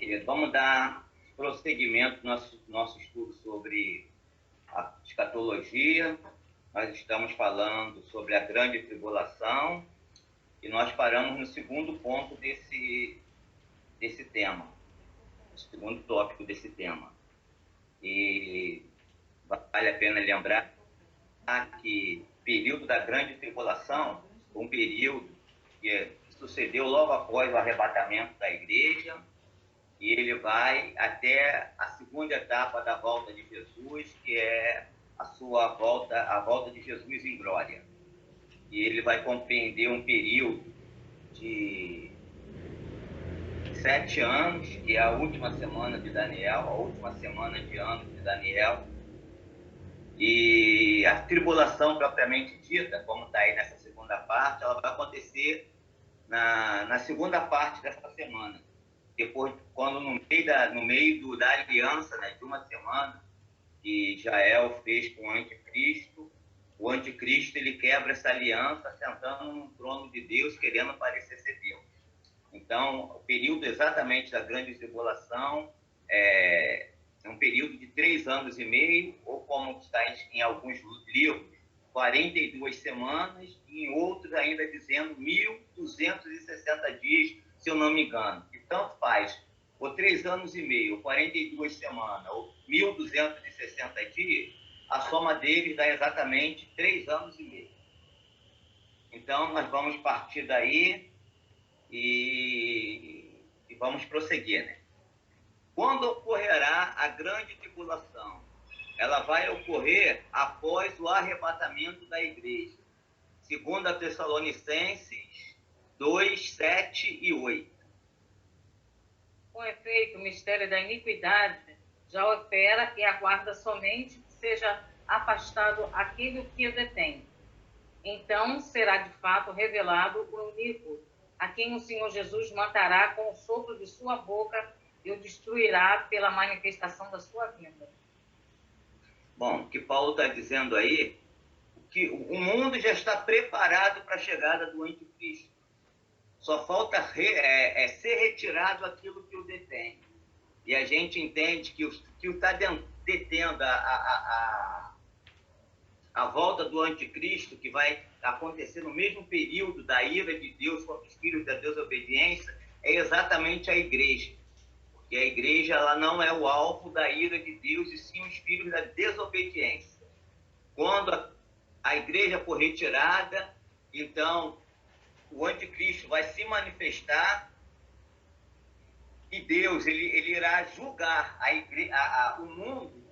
querido, vamos dar prosseguimento no nosso estudo sobre a escatologia. Nós estamos falando sobre a grande tribulação e nós paramos no segundo ponto desse tema, o segundo tópico desse tema. E vale a pena lembrar que o período da grande tribulação foi um período que sucedeu logo após o arrebatamento da igreja, e ele vai até a segunda etapa da volta de Jesus, que é a volta de Jesus em glória. E ele vai compreender um período de 7 anos, que é a última semana de Daniel, a última semana de ano de Daniel. E a tribulação propriamente dita, como está aí nessa segunda parte, ela vai acontecer na segunda parte dessa semana. Depois, quando no meio da aliança, né, de uma semana, que Israel fez com o anticristo ele quebra essa aliança, sentando no trono de Deus, querendo parecer ser Deus. Então, o período exatamente da grande tribulação é um período de 3 anos e meio, ou como está em alguns livros, 42 semanas, e em outros ainda dizendo 1.260 dias, se eu não me engano. E tanto faz, ou 3 anos e meio, ou 42 semanas, ou 1.260 dias, a soma deles dá exatamente 3 anos e meio. Então, nós vamos partir daí e vamos prosseguir, né? Quando ocorrerá a grande tribulação? Ela vai ocorrer após o arrebatamento da igreja. Segundo a Tessalonicenses 2, 7 e 8. Com efeito, o mistério da iniquidade já opera e aguarda somente que seja afastado aquele que o detém. Então será de fato revelado o iníquo, a quem o Senhor Jesus matará com o sopro de sua boca e o destruirá pela manifestação da sua vinda. Bom, o que Paulo está dizendo aí, que o mundo já está preparado para a chegada do anticristo. Só falta ser retirado aquilo que o detém. E a gente entende que o que está detendo a volta do anticristo, que vai acontecer no mesmo período da ira de Deus contra os filhos da desobediência, é exatamente a igreja. Porque a igreja ela não é o alvo da ira de Deus, e sim os filhos da desobediência. Quando a igreja for retirada, então o anticristo vai se manifestar e Deus ele irá julgar o mundo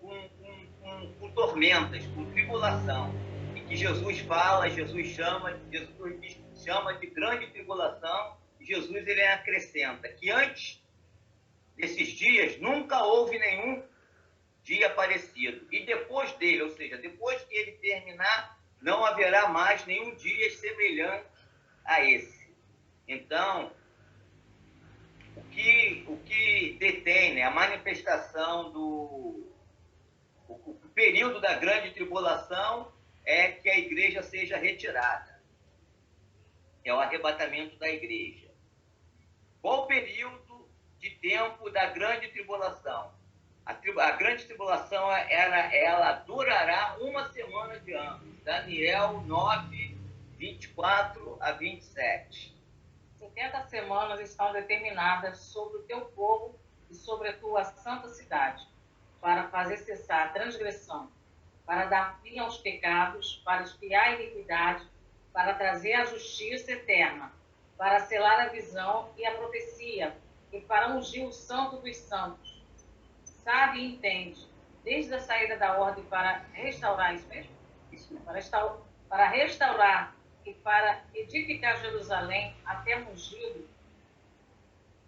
com tormentas, com tribulação. E que Jesus chama de grande tribulação, e Jesus ele acrescenta que antes desses dias nunca houve nenhum dia parecido. E depois dele, ou seja, depois que ele terminar, não haverá mais nenhum dia semelhante a esse. Então, o que detém, né, a manifestação o período da grande tribulação é que a igreja seja retirada. É o arrebatamento da igreja. Qual o período de tempo da grande tribulação? A grande tribulação ela durará 1 semana de ano. Daniel 9, 24 a 27. 70 semanas estão determinadas sobre o teu povo e sobre a tua santa cidade, para fazer cessar a transgressão, para dar fim aos pecados, para expiar a iniquidade, para trazer a justiça eterna, para selar a visão e a profecia, e para ungir o santo dos santos. Sabe e entende, desde a saída da ordem para restaurar, isso mesmo? Para restaurar e para edificar Jerusalém até ungido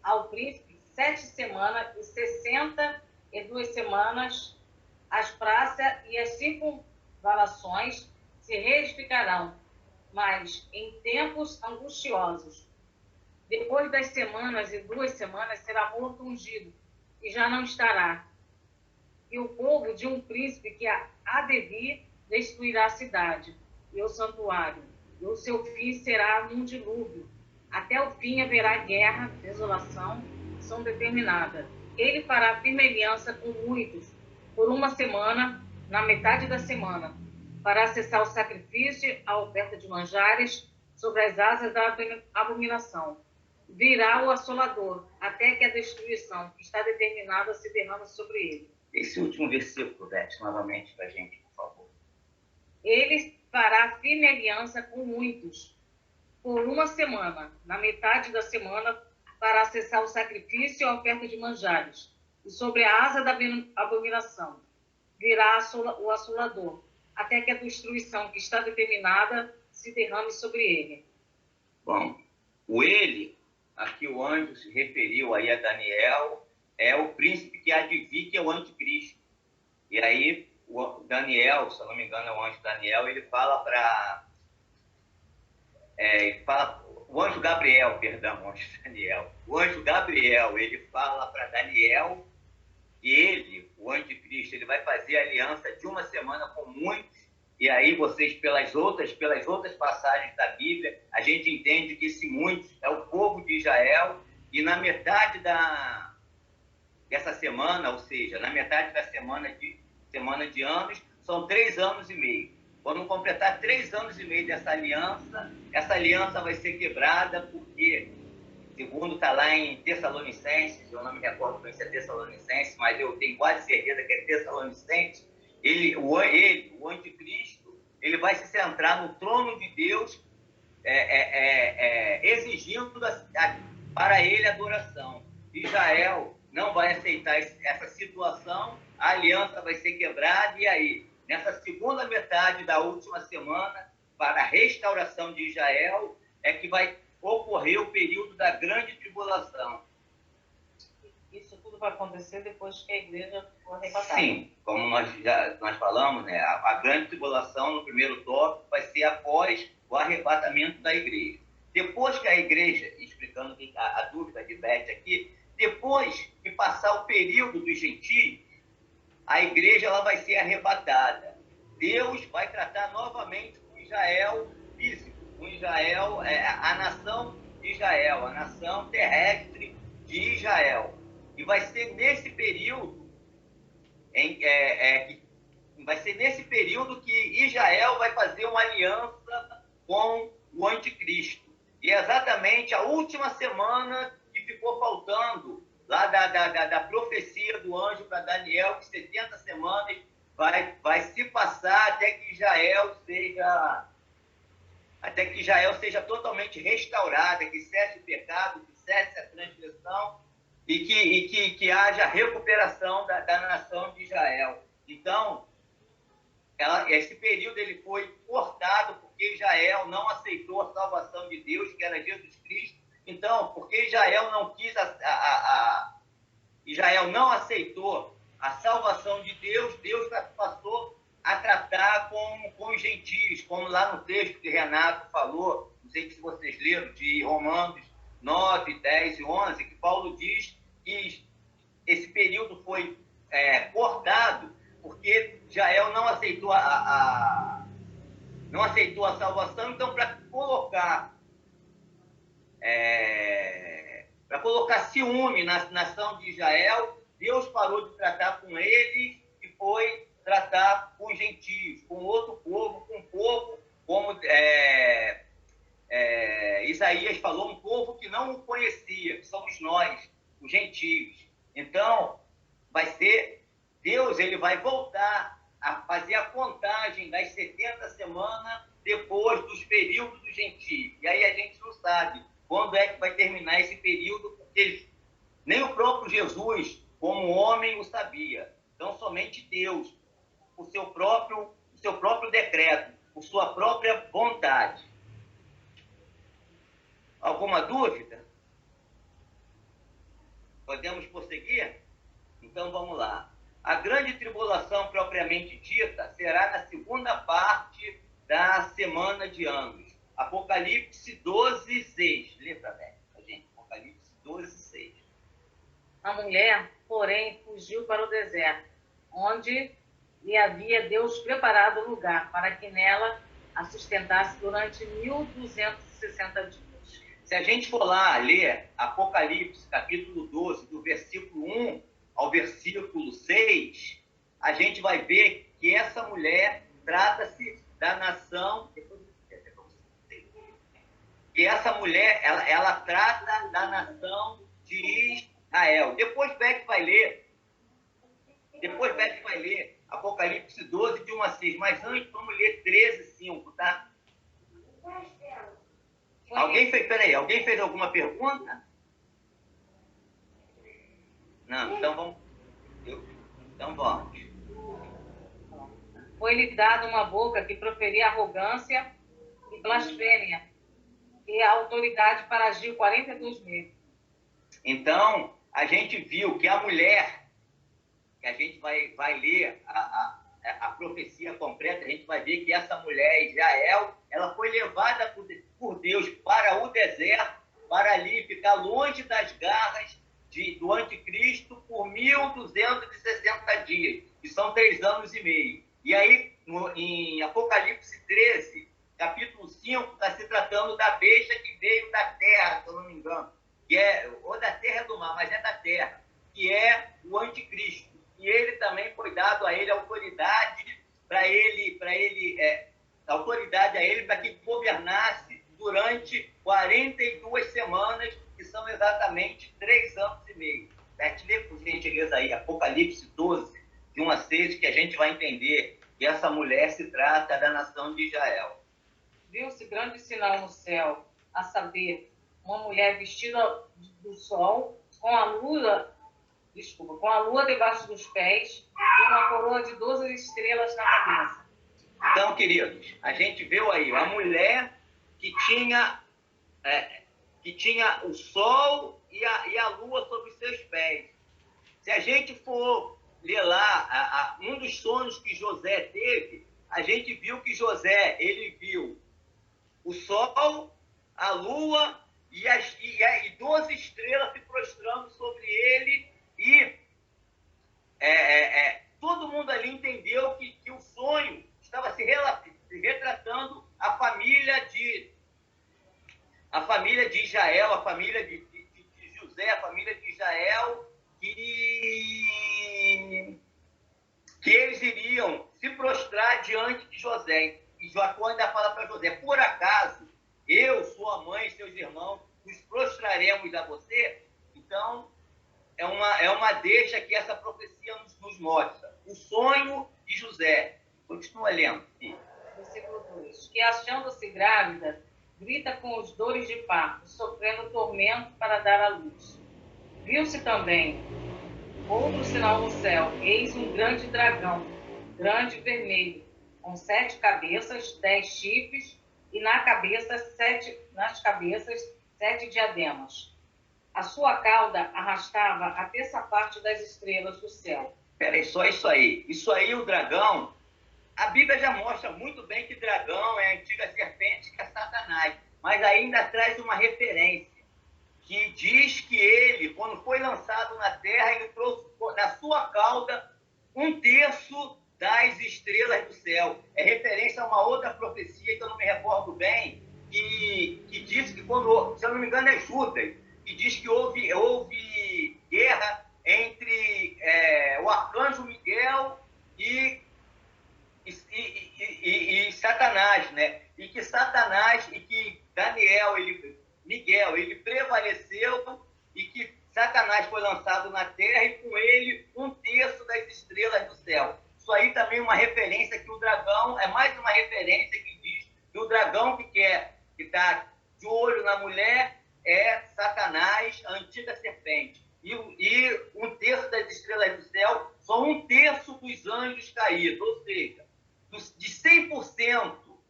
ao príncipe 7 semanas e 62 semanas, as praças e as circunvalações se reedificarão, mas em tempos angustiosos. Depois das semanas e 2 semanas será morto ungido, e já não estará. E o povo de um príncipe que há de vir destruirá a cidade e o santuário, e o seu fim será num dilúvio. Até o fim haverá guerra, desolação, são determinadas. Ele fará firme aliança com muitos por uma semana, na metade da semana, para cessar o sacrifício, a oferta de manjares sobre as asas da abominação. Virá o assolador, até que a destruição que está determinada se derrame sobre ele. Esse último versículo, Beth, novamente para a gente, por favor. Ele fará firme aliança com muitos por uma semana, na metade da semana, para cessar o sacrifício e a oferta de manjares, e sobre a asa da abominação virá o assolador, até que a destruição que está determinada se derrame sobre ele. Bom, o ele, a que o anjo se referiu aí a Daniel, é o príncipe que há de vir, que é o anticristo. E aí, o Daniel, se eu não me engano, é o anjo Daniel, ele fala para... o anjo Gabriel, perdão, o anjo Daniel. O anjo Gabriel, ele fala para Daniel que ele, o anticristo, ele vai fazer aliança de uma semana com muitos. E aí vocês, pelas outras passagens da Bíblia, a gente entende que esse muitos é o povo de Israel. E na metade dessa semana, ou seja, na metade da semana de anos, são 3 anos e meio. Quando completar 3 anos e meio dessa aliança vai ser quebrada, porque, segundo está lá em Tessalonicenses, eu não me recordo se é Tessalonicenses, mas eu tenho quase certeza que é Tessalonicenses, o anticristo, ele vai se centrar no trono de Deus, exigindo para ele adoração. Israel não vai aceitar essa situação, a aliança vai ser quebrada, e aí, nessa segunda metade da última semana, para a restauração de Israel, é que vai ocorrer o período da grande tribulação. Isso tudo vai acontecer depois que a igreja for arrebatada. Sim, como nós falamos, né, a grande tribulação, no primeiro tópico, vai ser após o arrebatamento da igreja. Depois que a igreja, explicando a dúvida de Beth aqui, depois que passar o período dos gentios, a igreja ela vai ser arrebatada. Deus vai tratar novamente com Israel físico, com Israel, a nação de Israel, a nação terrestre de Israel. E vai ser nesse período, vai ser nesse período que Israel vai fazer uma aliança com o anticristo. E é exatamente a última semana que ficou faltando lá da profecia do anjo para Daniel, que 70 semanas vai se passar até que Israel seja totalmente restaurada, que cesse o pecado, que cesse a transgressão e que haja recuperação da nação de Israel. Então, esse período ele foi cortado porque Israel não aceitou a salvação de Deus, que era Jesus Cristo. Então, porque Israel não quis, Israel não aceitou a salvação de Deus, Deus passou a tratar com os gentios, como lá no texto que Renato falou, não sei se vocês leram, de Romanos 9, 10 e 11, que Paulo diz que esse período foi cortado porque Israel não aceitou não aceitou a salvação. Então, para colocar ciúme na nação de Israel, Deus parou de tratar com eles e foi tratar com os gentios, com outro povo, com um povo, como Isaías falou, um povo que não o conhecia, que somos nós, os gentios. Então, Deus ele vai voltar a fazer a contagem das 70 semanas depois dos períodos dos gentios. E aí a gente não sabe quando é que vai terminar esse período, porque nem o próprio Jesus, como homem, o sabia. Então, somente Deus, o seu próprio decreto, por sua própria vontade. Alguma dúvida? Podemos prosseguir? Então, vamos lá. A grande tribulação propriamente dita será na segunda parte da semana de anos. Apocalipse 12, 6. Letra B, gente. Apocalipse 12, 6. A mulher, porém, fugiu para o deserto, onde lhe havia Deus preparado lugar para que nela a sustentasse durante 1260 dias. Se a gente for lá ler Apocalipse, capítulo 12, do versículo 1 ao versículo 6, a gente vai ver que essa mulher trata-se da nação... E essa mulher, ela trata da nação de Israel. Depois Beth vai ler Apocalipse 12, de 1 a 6. Mas antes, vamos ler 13, 5, tá? Alguém fez alguma pergunta? Não, então vamos. Foi-lhe dada uma boca que proferia arrogância e blasfêmia, e a autoridade para agir 42 meses. Então, a gente viu que a mulher, que a gente vai ler a profecia completa, a gente vai ver que essa mulher, Israel, ela foi levada por Deus para o deserto, para ali ficar longe das garras do anticristo por 1.260 dias, que são 3 anos e meio. E aí, em Apocalipse 13, capítulo 5, está se tratando da besta que veio da terra, se eu não me engano, que é, ou da terra do mar, mas é da terra, que é o anticristo. E ele também foi dado a ele autoridade para que governasse durante 42 semanas, que são exatamente 3 anos e meio. Lê por gentileza aí, Apocalipse 12, de 1 a 6, que a gente vai entender que essa mulher se trata da nação de Israel. Viu-se grande sinal no céu, a saber, uma mulher vestida do sol, com a lua debaixo dos pés e uma coroa de 12 estrelas na cabeça. Então, queridos, a gente viu aí a mulher que tinha o sol e a lua sobre os seus pés. Se a gente for ler lá um dos sonhos que José teve, a gente viu que José, ele viu o sol, a lua e 12 estrelas se prostrando sobre ele, e todo mundo ali entendeu que o sonho estava se retratando a família de Israel, a família de José, a família de Israel, que eles iriam se prostrar diante de José. E Jacó ainda fala para José: por acaso eu, sua mãe e seus irmãos nos prostraremos a você? Então, é uma deixa que essa profecia nos mostra. O sonho de José. Continua lendo. Versículo 2. Que, achando-se grávida, grita com os dores de parto, sofrendo tormento para dar à luz. Viu-se também outro sinal no céu, eis um grande dragão, grande vermelho, com 7 cabeças, 10 chifres, e nas cabeças 7 diademas. A sua cauda arrastava a terça parte das estrelas do céu. Peraí, só isso aí. Isso aí, o dragão, a Bíblia já mostra muito bem que dragão é a antiga serpente, que é Satanás, mas ainda traz uma referência, que diz que ele, quando foi lançado na terra, ele trouxe na sua cauda 1/3 das estrelas do céu. É referência a uma outra profecia que eu não me recordo bem, que diz que quando, se eu não me engano, é Judas, que diz que houve guerra entre o arcanjo Miguel e Satanás, né? E que Satanás, e que Miguel, ele prevaleceu, e que Satanás foi lançado na terra, e com ele 1/3 das estrelas do céu. Isso aí também é uma referência, que o dragão, é mais uma referência que diz que o dragão que está de olho na mulher é Satanás, a antiga serpente. E 1/3 das estrelas do céu são 1/3 dos anjos caídos, ou seja, de 100%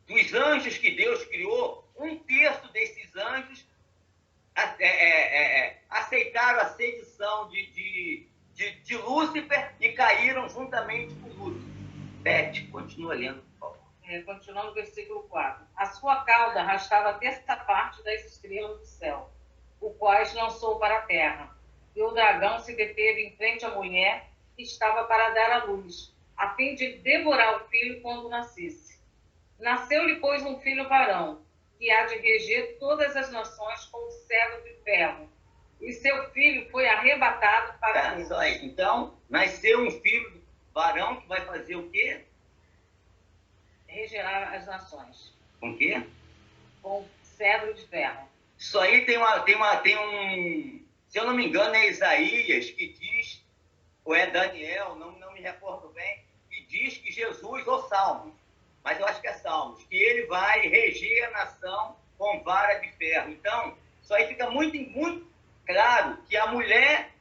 dos anjos que Deus criou, 1/3 desses anjos aceitaram a sedição de Lúcifer e caíram juntamente com Lúcifer. Beth, continua lendo, por favor. Continuando no versículo 4. A sua cauda arrastava a terça parte das estrelas do céu, o quais lançou para a terra. E o dragão se deteve em frente à mulher que estava para dar à luz, a fim de devorar o filho quando nascesse. Nasceu-lhe, pois, um filho varão, que há de reger todas as nações com o cetro de ferro. E seu filho foi arrebatado para Deus. Só aí. Então, nasceu um filho varão que vai fazer o quê? Regerá as nações. Com o quê? Com cetro de ferro. Isso aí tem um... Se eu não me engano, é Isaías que diz, ou é Daniel, não me recordo bem, que diz que Jesus, ou Salmos, mas eu acho que é Salmos, que ele vai reger a nação com vara de ferro. Então, isso aí fica muito, muito claro que a mulher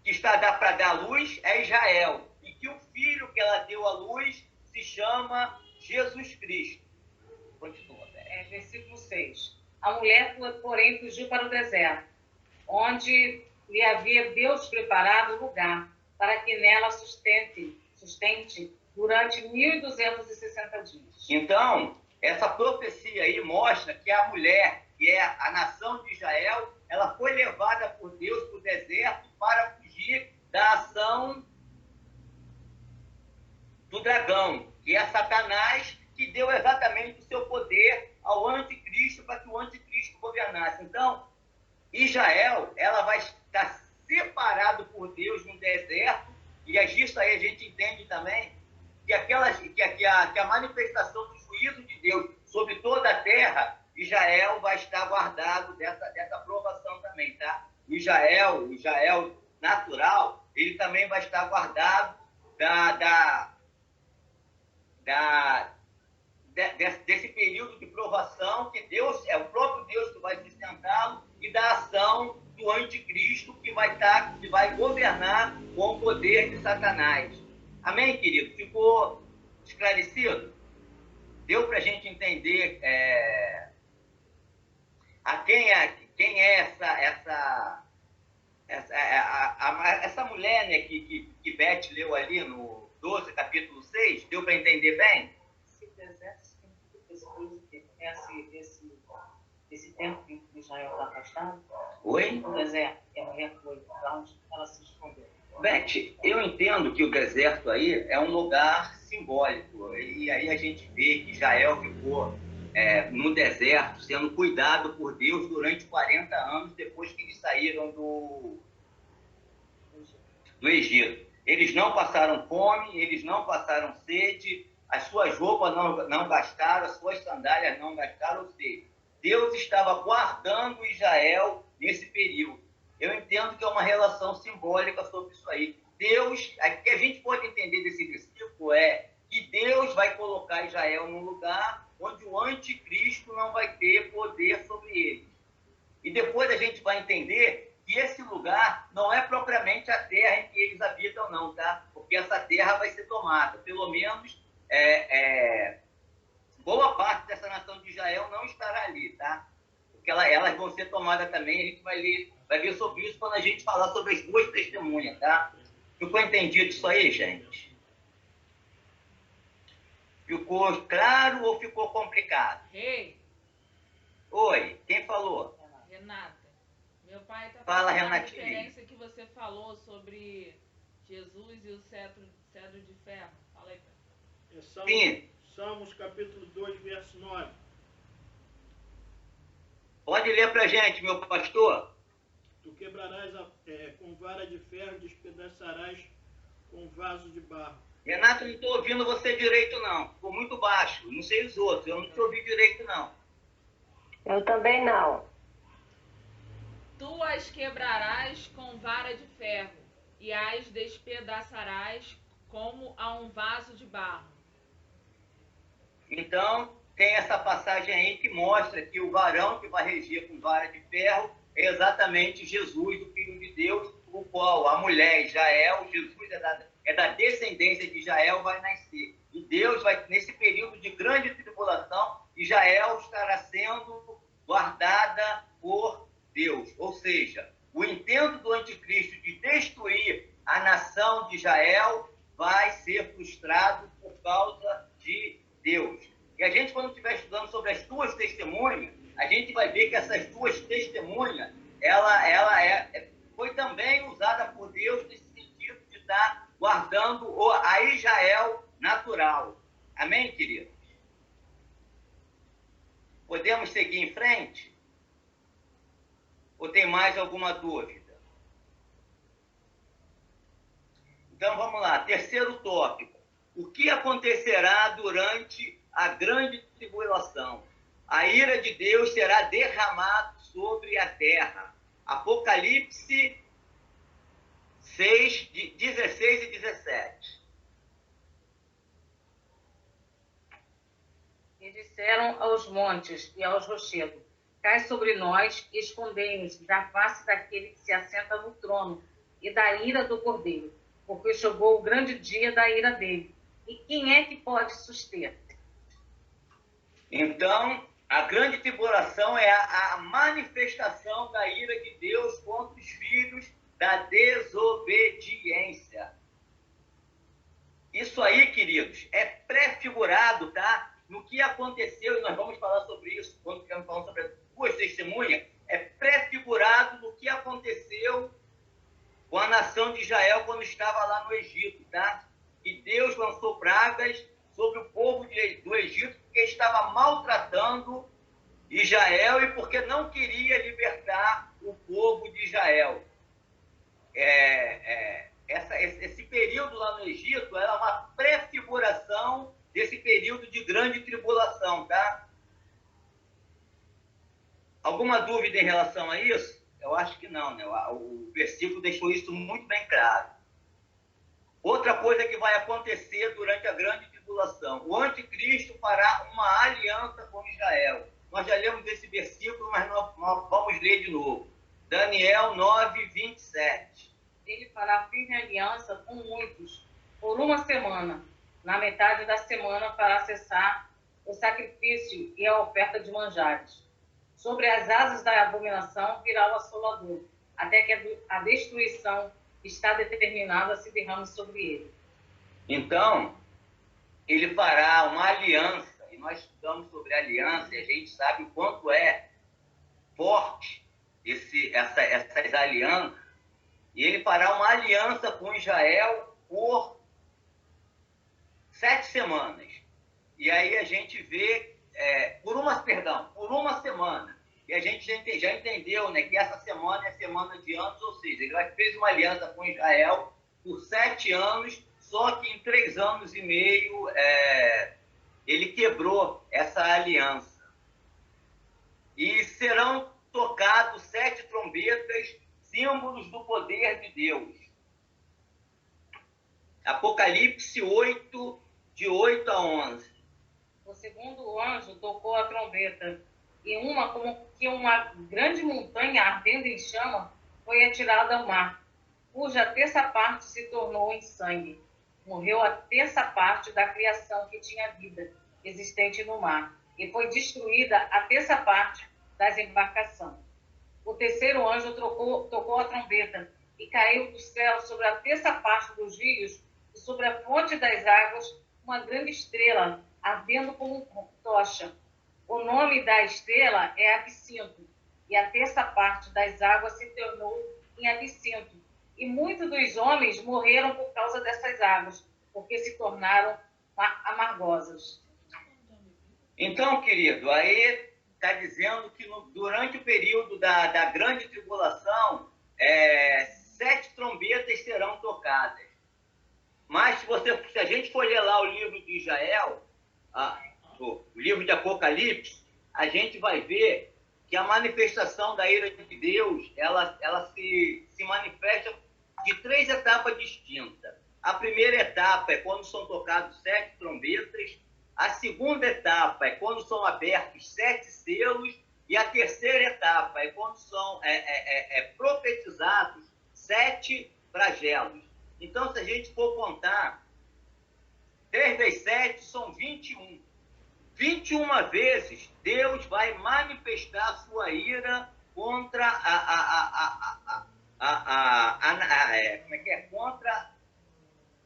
que está para dar luz é Israel, e que o filho que ela deu à luz se chama Jesus Cristo. Continua, velho. Versículo 6. A mulher, porém, fugiu para o deserto, onde lhe havia Deus preparado lugar para que nela sustente durante 1.260 dias. Então, essa profecia aí mostra que a mulher, que é a nação de Israel, ela foi levada por Deus para o deserto para fugir da ação do dragão, que é Satanás, que deu exatamente o seu poder ao anticristo para que o anticristo governasse. Então, Israel, ela vai estar separado por Deus no deserto, e disso aí a gente entende também que a manifestação do juízo de Deus sobre toda a terra, Israel vai estar guardado dessa provação também, tá? O Israel natural, ele também vai estar guardado desse período de provação, que Deus é o próprio Deus que vai sustentá-lo, e da ação do anticristo que vai governar com o poder de Satanás. Amém, querido? Ficou esclarecido? Deu para a gente entender quem é essa mulher, né, que Beth leu ali no 12, capítulo 6? Deu para entender bem? Esse deserto esse tempo que Israel está afastado? Oi? O deserto, que a mulher foi, para onde ela se escondeu. Beth, eu entendo que o deserto aí é um lugar simbólico, e aí a gente vê que Israel ficou no deserto, sendo cuidado por Deus durante 40 anos depois que eles saíram do Egito. Eles não passaram fome, eles não passaram sede, as suas roupas não gastaram, as suas sandálias não gastaram, ou seja, Deus estava guardando Israel nesse período. Eu entendo que é uma relação simbólica sobre isso aí. Deus, o que a gente pode entender desse versículo é que Deus vai colocar Israel num lugar onde o anticristo não vai ter poder sobre eles. E depois a gente vai entender que esse lugar não é propriamente a terra em que eles habitam, não, tá? Porque essa terra vai ser tomada. Pelo menos boa parte dessa nação de Israel não estará ali, tá? Porque elas vão ser tomadas também. A gente vai ver sobre isso quando a gente falar sobre as duas testemunhas, tá? Ficou entendido isso aí, gente? Ficou claro ou ficou complicado? Ei. Oi, quem falou? Renata. Meu pai está Fala, falando a Renatinha. referência que você falou sobre Jesus e o cetro de ferro. Fala aí, pai. Sim. Salmos capítulo 2, verso 9. Pode ler para a gente, meu pastor. Tu quebrarás com vara de ferro, despedaçarás com vaso de barro. Renato, não estou ouvindo você direito, não. Ficou muito baixo. Não sei os outros. Eu não te ouvi direito, não. Eu também não. Tu as quebrarás com vara de ferro e as despedaçarás como a um vaso de barro. Então, tem essa passagem aí que mostra que o varão que vai reger com vara de ferro é exatamente Jesus, o Filho de Deus, o qual a mulher Israel, Jesus é da descendência de Israel, vai nascer. E Deus vai, nesse período de grande tribulação, Israel estará sendo guardada por Deus. Ou seja, o intento do anticristo de destruir a nação de Israel vai ser frustrado por causa de Deus. E a gente, quando estiver estudando sobre as duas testemunhas, a gente vai ver que essas duas testemunhas, foi também usada por Deus nesse sentido de estar guardando a Israel natural. Amém, queridos? seguir em frente? Ou tem mais alguma dúvida? Então vamos lá, terceiro tópico. O que acontecerá durante a grande tribulação? A ira de Deus será derramada sobre a terra. Apocalipse 6, 16 e 17. E disseram aos montes e aos rochedos: cai sobre nós e escondei-nos da face daquele que se assenta no trono e da ira do Cordeiro, porque chegou o grande dia da ira dele. E quem é que pode suster? Então, a grande tribulação é a manifestação da ira de Deus contra os filhos da desobediência. Isso aí, queridos, é pré-figurado, tá? No que aconteceu, e nós vamos falar sobre isso quando estivermos falando sobre as duas testemunhas, é pré-figurado no que aconteceu com a nação de Israel quando estava lá no Egito, tá? E Deus lançou pragas sobre o povo do Egito porque estava maltratando Israel e porque não queria libertar o povo de Israel. Esse período lá no Egito era uma prefiguração desse período de grande tribulação, tá? Alguma dúvida em relação a isso? Eu acho que não, né? O versículo deixou isso muito bem claro. Outra coisa que vai acontecer durante a grande tribulação: o anticristo fará uma aliança com Israel. Nós já lemos esse versículo, mas nós vamos ler de novo. Daniel 9, 27. Ele fará firme aliança com muitos por uma semana. Na metade da semana fará cessar o sacrifício e a oferta de manjares. Sobre as asas da abominação virá o assolador, até que a destruição está determinada se derrame sobre ele. Então, ele fará uma aliança, e nós estudamos sobre aliança, e a gente sabe o quanto é forte essas alianças, e ele fará uma aliança com Israel por 7 semanas. E aí a gente vê, por uma semana, e a gente já entendeu, né, que essa semana é semana de anos, ou seja, ele fez uma aliança com Israel por 7 anos, só que em 3 anos e meio ele quebrou essa aliança. E serão tocados 7 trombetas, símbolos do poder de Deus. Apocalipse 8, de 8 a 11. O segundo anjo tocou a trombeta, e uma grande montanha ardendo em chama foi atirada ao mar, cuja terça parte se tornou em sangue. Morreu a terça parte da criação que tinha vida existente no mar, e foi destruída a terça parte das embarcações. O terceiro anjo tocou a trombeta, e caiu do céu sobre a terça parte dos rios e sobre a fonte das águas uma grande estrela, ardendo como tocha. O nome da estrela é Absinto, e a terça parte das águas se tornou em absinto. E muitos dos homens morreram por causa dessas águas, porque se tornaram amargosas. Então, querido, aí está dizendo que durante o período da grande tribulação, 7 trombetas serão tocadas. Mas se a gente for ler lá o livro de Israel, o livro de Apocalipse, a gente vai ver que a manifestação da ira de Deus, ela se manifesta de 3 etapas distintas. A primeira etapa é quando são tocados 7 trombetas, a segunda etapa é quando são abertos 7 selos, e a terceira etapa é quando são profetizados 7 flagelos. Então, se a gente for contar, 3 vezes 7 são 21. 21 vezes Deus vai manifestar a sua ira contra contra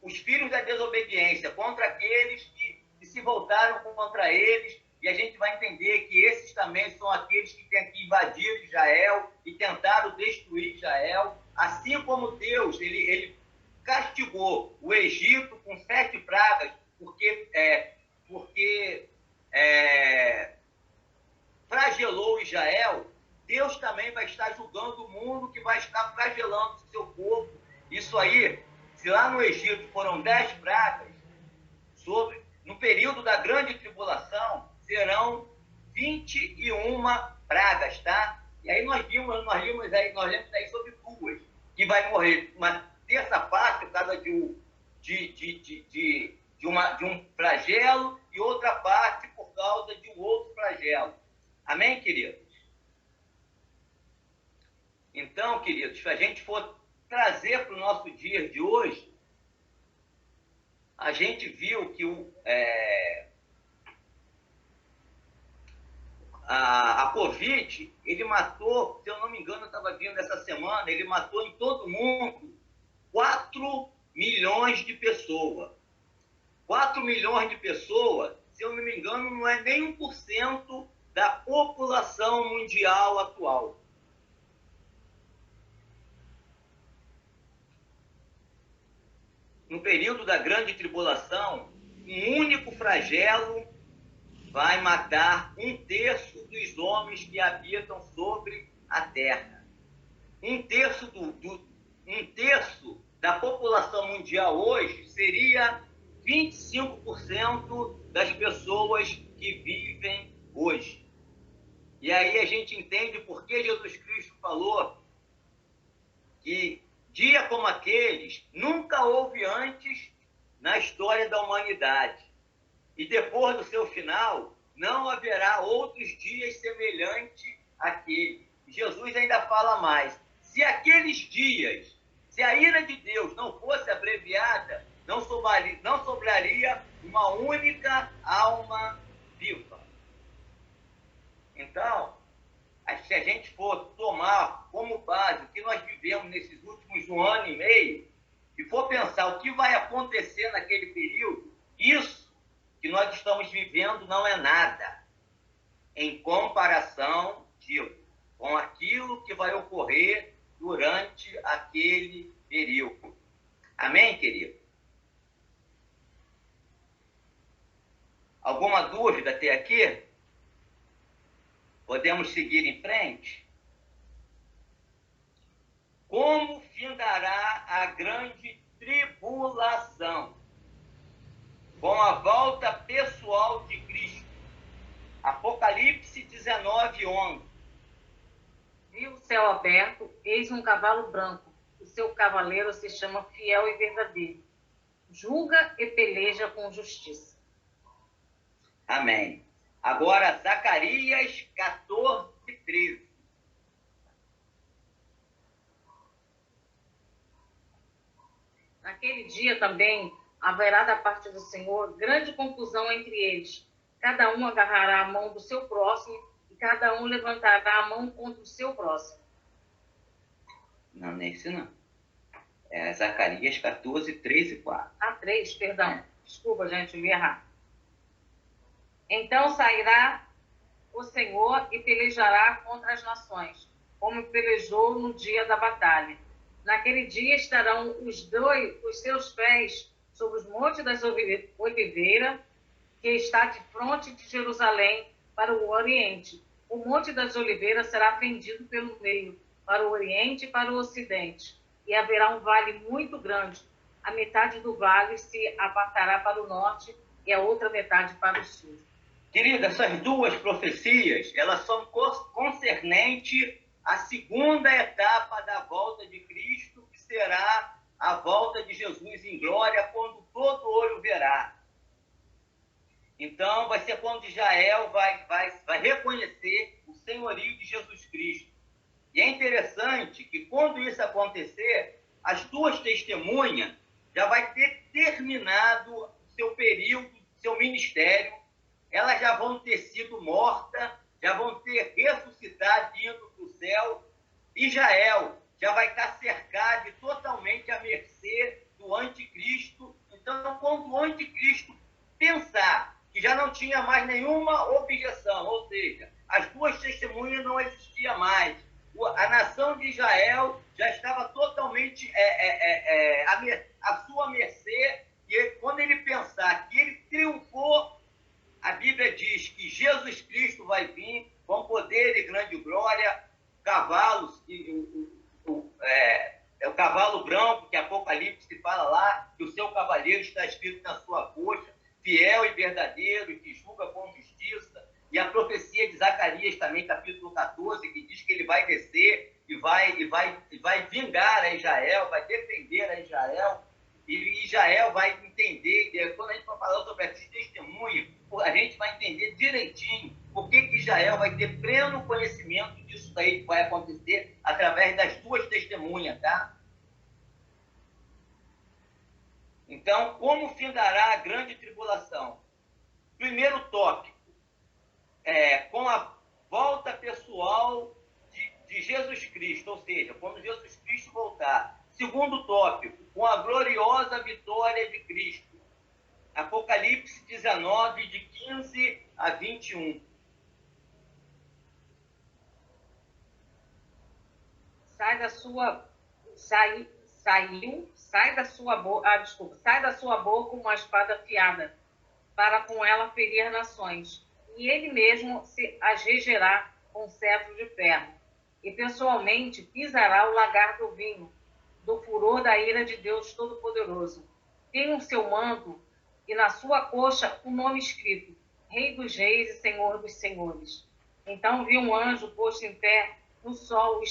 os filhos da desobediência, contra aqueles que se voltaram contra eles, e a gente vai entender que esses também são aqueles que invadiram Israel e tentaram destruir Israel, assim como Deus, ele castigou o Egito com 7 pragas, porque flagelou Israel, Deus também vai estar julgando o mundo, que vai estar flagelando o seu povo. Isso aí, se lá no Egito foram 10 pragas, no período da grande tribulação, serão 21 pragas, tá? E aí nós lemos aí sobre 2, que vai morrer uma terça parte por causa de um flagelo e outra parte por causa de um outro flagelo. Amém, queridos? Então, queridos, se a gente for trazer para o nosso dia de hoje, a gente viu que a Covid, ele matou, se eu não me engano, eu estava vendo essa semana, ele matou em todo mundo 4 milhões de pessoas. 4 milhões de pessoas, se eu não me engano, não é nem 1% da população mundial atual. No período da grande tribulação, um único flagelo vai matar 1/3 dos homens que habitam sobre a terra. 1/3 da população mundial hoje seria 25% das pessoas que vivem hoje. E aí a gente entende por que Jesus Cristo falou que dia como aqueles nunca houve antes na história da humanidade. E depois do seu final, não haverá outros dias semelhantes àquele. Jesus ainda fala mais. Se aqueles dias, se a ira de Deus não fosse abreviada, não sobraria uma única alma viva. Então, se a gente for tomar como base o que nós vivemos nesses últimos 1 ano e meio, e for pensar o que vai acontecer naquele período, isso que nós estamos vivendo não é nada em comparação com aquilo que vai ocorrer durante aquele período. Amém, querido? Alguma dúvida até aqui? Podemos seguir em frente? Como findará a grande tribulação? Com a volta pessoal de Cristo. Apocalipse 19:11. Vi o céu aberto, eis um cavalo branco. O seu cavaleiro se chama Fiel e Verdadeiro. Julga e peleja com justiça. Amém. Agora, Zacarias 14:13. Naquele dia também haverá da parte do Senhor grande confusão entre eles. Cada um agarrará a mão do seu próximo e cada um levantará a mão contra o seu próximo. Não, nesse não. É Zacarias 14:3 e 4. 3, perdão. Desculpa, gente, eu li errado. Então sairá o Senhor e pelejará contra as nações, como pelejou no dia da batalha. Naquele dia estarão os seus pés sobre os montes das oliveiras, que está de fronte de Jerusalém para o oriente. O monte das oliveiras será fendido pelo meio, para o oriente e para o ocidente. E haverá um vale muito grande. A metade do vale se apartará para o norte e a outra metade para o sul. Querida, essas duas profecias, elas são concernentes à segunda etapa da volta de Cristo, que será a volta de Jesus em glória, quando todo olho verá. Então, vai ser quando Israel vai reconhecer o senhorio de Jesus Cristo. E é interessante que, quando isso acontecer, as duas testemunhas já vai ter terminado seu período, seu ministério, elas já vão ter sido mortas, já vão ter ressuscitado indo para o céu. Israel já vai estar cercado e totalmente à mercê do anticristo. Então, quando o anticristo pensar que já não tinha mais nenhuma objeção, ou seja, as duas testemunhas não existiam mais, a nação de Israel já estava totalmente à sua mercê, e quando ele pensar que ele triunfou, a Bíblia diz que Jesus Cristo vai vir com poder e grande glória, cavalos, é o cavalo branco, que Apocalipse fala lá, que o seu cavaleiro está escrito na sua coxa, fiel e verdadeiro, que julga com justiça. E a profecia de Zacarias também, capítulo 14, que diz que ele vai descer e vai vingar a Israel, vai defender a Israel, e Israel vai entender, quando a gente for falar sobre esses testemunhos, a gente vai entender direitinho por que Israel vai ter pleno conhecimento disso daí que vai acontecer através das duas testemunhas, tá? Então, como findará a grande tribulação? Primeiro tópico, com a volta pessoal de Jesus Cristo, ou seja, quando Jesus Cristo voltar. Segundo tópico, com a gloriosa vitória de Cristo. Apocalipse 19, de 15 a 21. Sai da sua boca uma espada afiada, para com ela ferir nações, e ele mesmo as regerá com cetro de ferro, e pessoalmente pisará o lagar do vinho, do furor da ira de Deus Todo-Poderoso. Tem o seu manto e na sua coxa um nome escrito, Rei dos Reis e Senhor dos Senhores. Então vi um anjo posto em pé no sol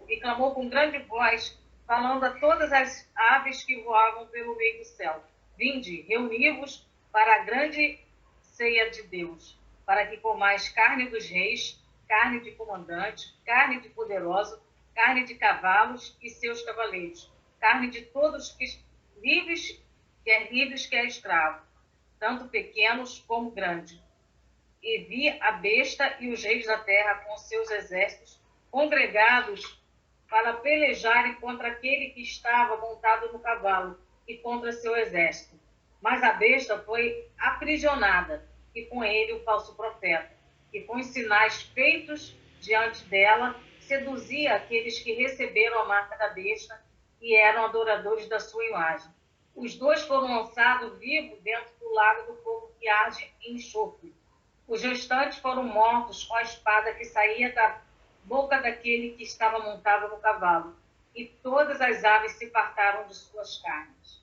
e clamou com grande voz, falando a todas as aves que voavam pelo meio do céu: vinde, reuni-vos para a grande ceia de Deus, para que comais carne dos reis, carne de comandantes, carne de poderosos, carne de cavalos e seus cavaleiros, carne de todos que livres, quer escravo, tanto pequenos como grandes. E vi a besta e os reis da terra com seus exércitos congregados para pelejarem contra aquele que estava montado no cavalo e contra seu exército. Mas a besta foi aprisionada, e com ele o falso profeta, que com os sinais feitos diante dela seduzia aqueles que receberam a marca da besta e eram adoradores da sua imagem. Os dois foram lançados vivos dentro do lago do fogo que arde em enxofre. Os restantes foram mortos com a espada que saía da boca daquele que estava montado no cavalo, e todas as aves se fartaram de suas carnes.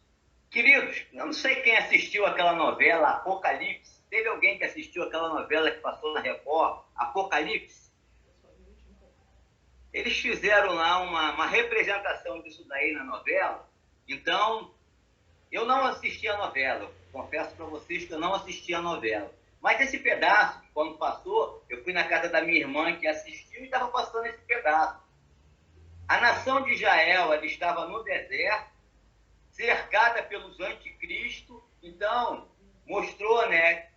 Queridos, eu não sei quem assistiu aquela novela Apocalipse. Teve alguém que assistiu aquela novela que passou na Record, Apocalipse? Eles fizeram lá uma representação disso daí na novela. Então, eu não assisti a novela. Eu confesso para vocês que eu não assisti a novela. Mas esse pedaço, quando passou, eu fui na casa da minha irmã que assistiu e estava passando esse pedaço. A nação de Israel, ela estava no deserto, cercada pelos anticristos. Então, mostrou, né,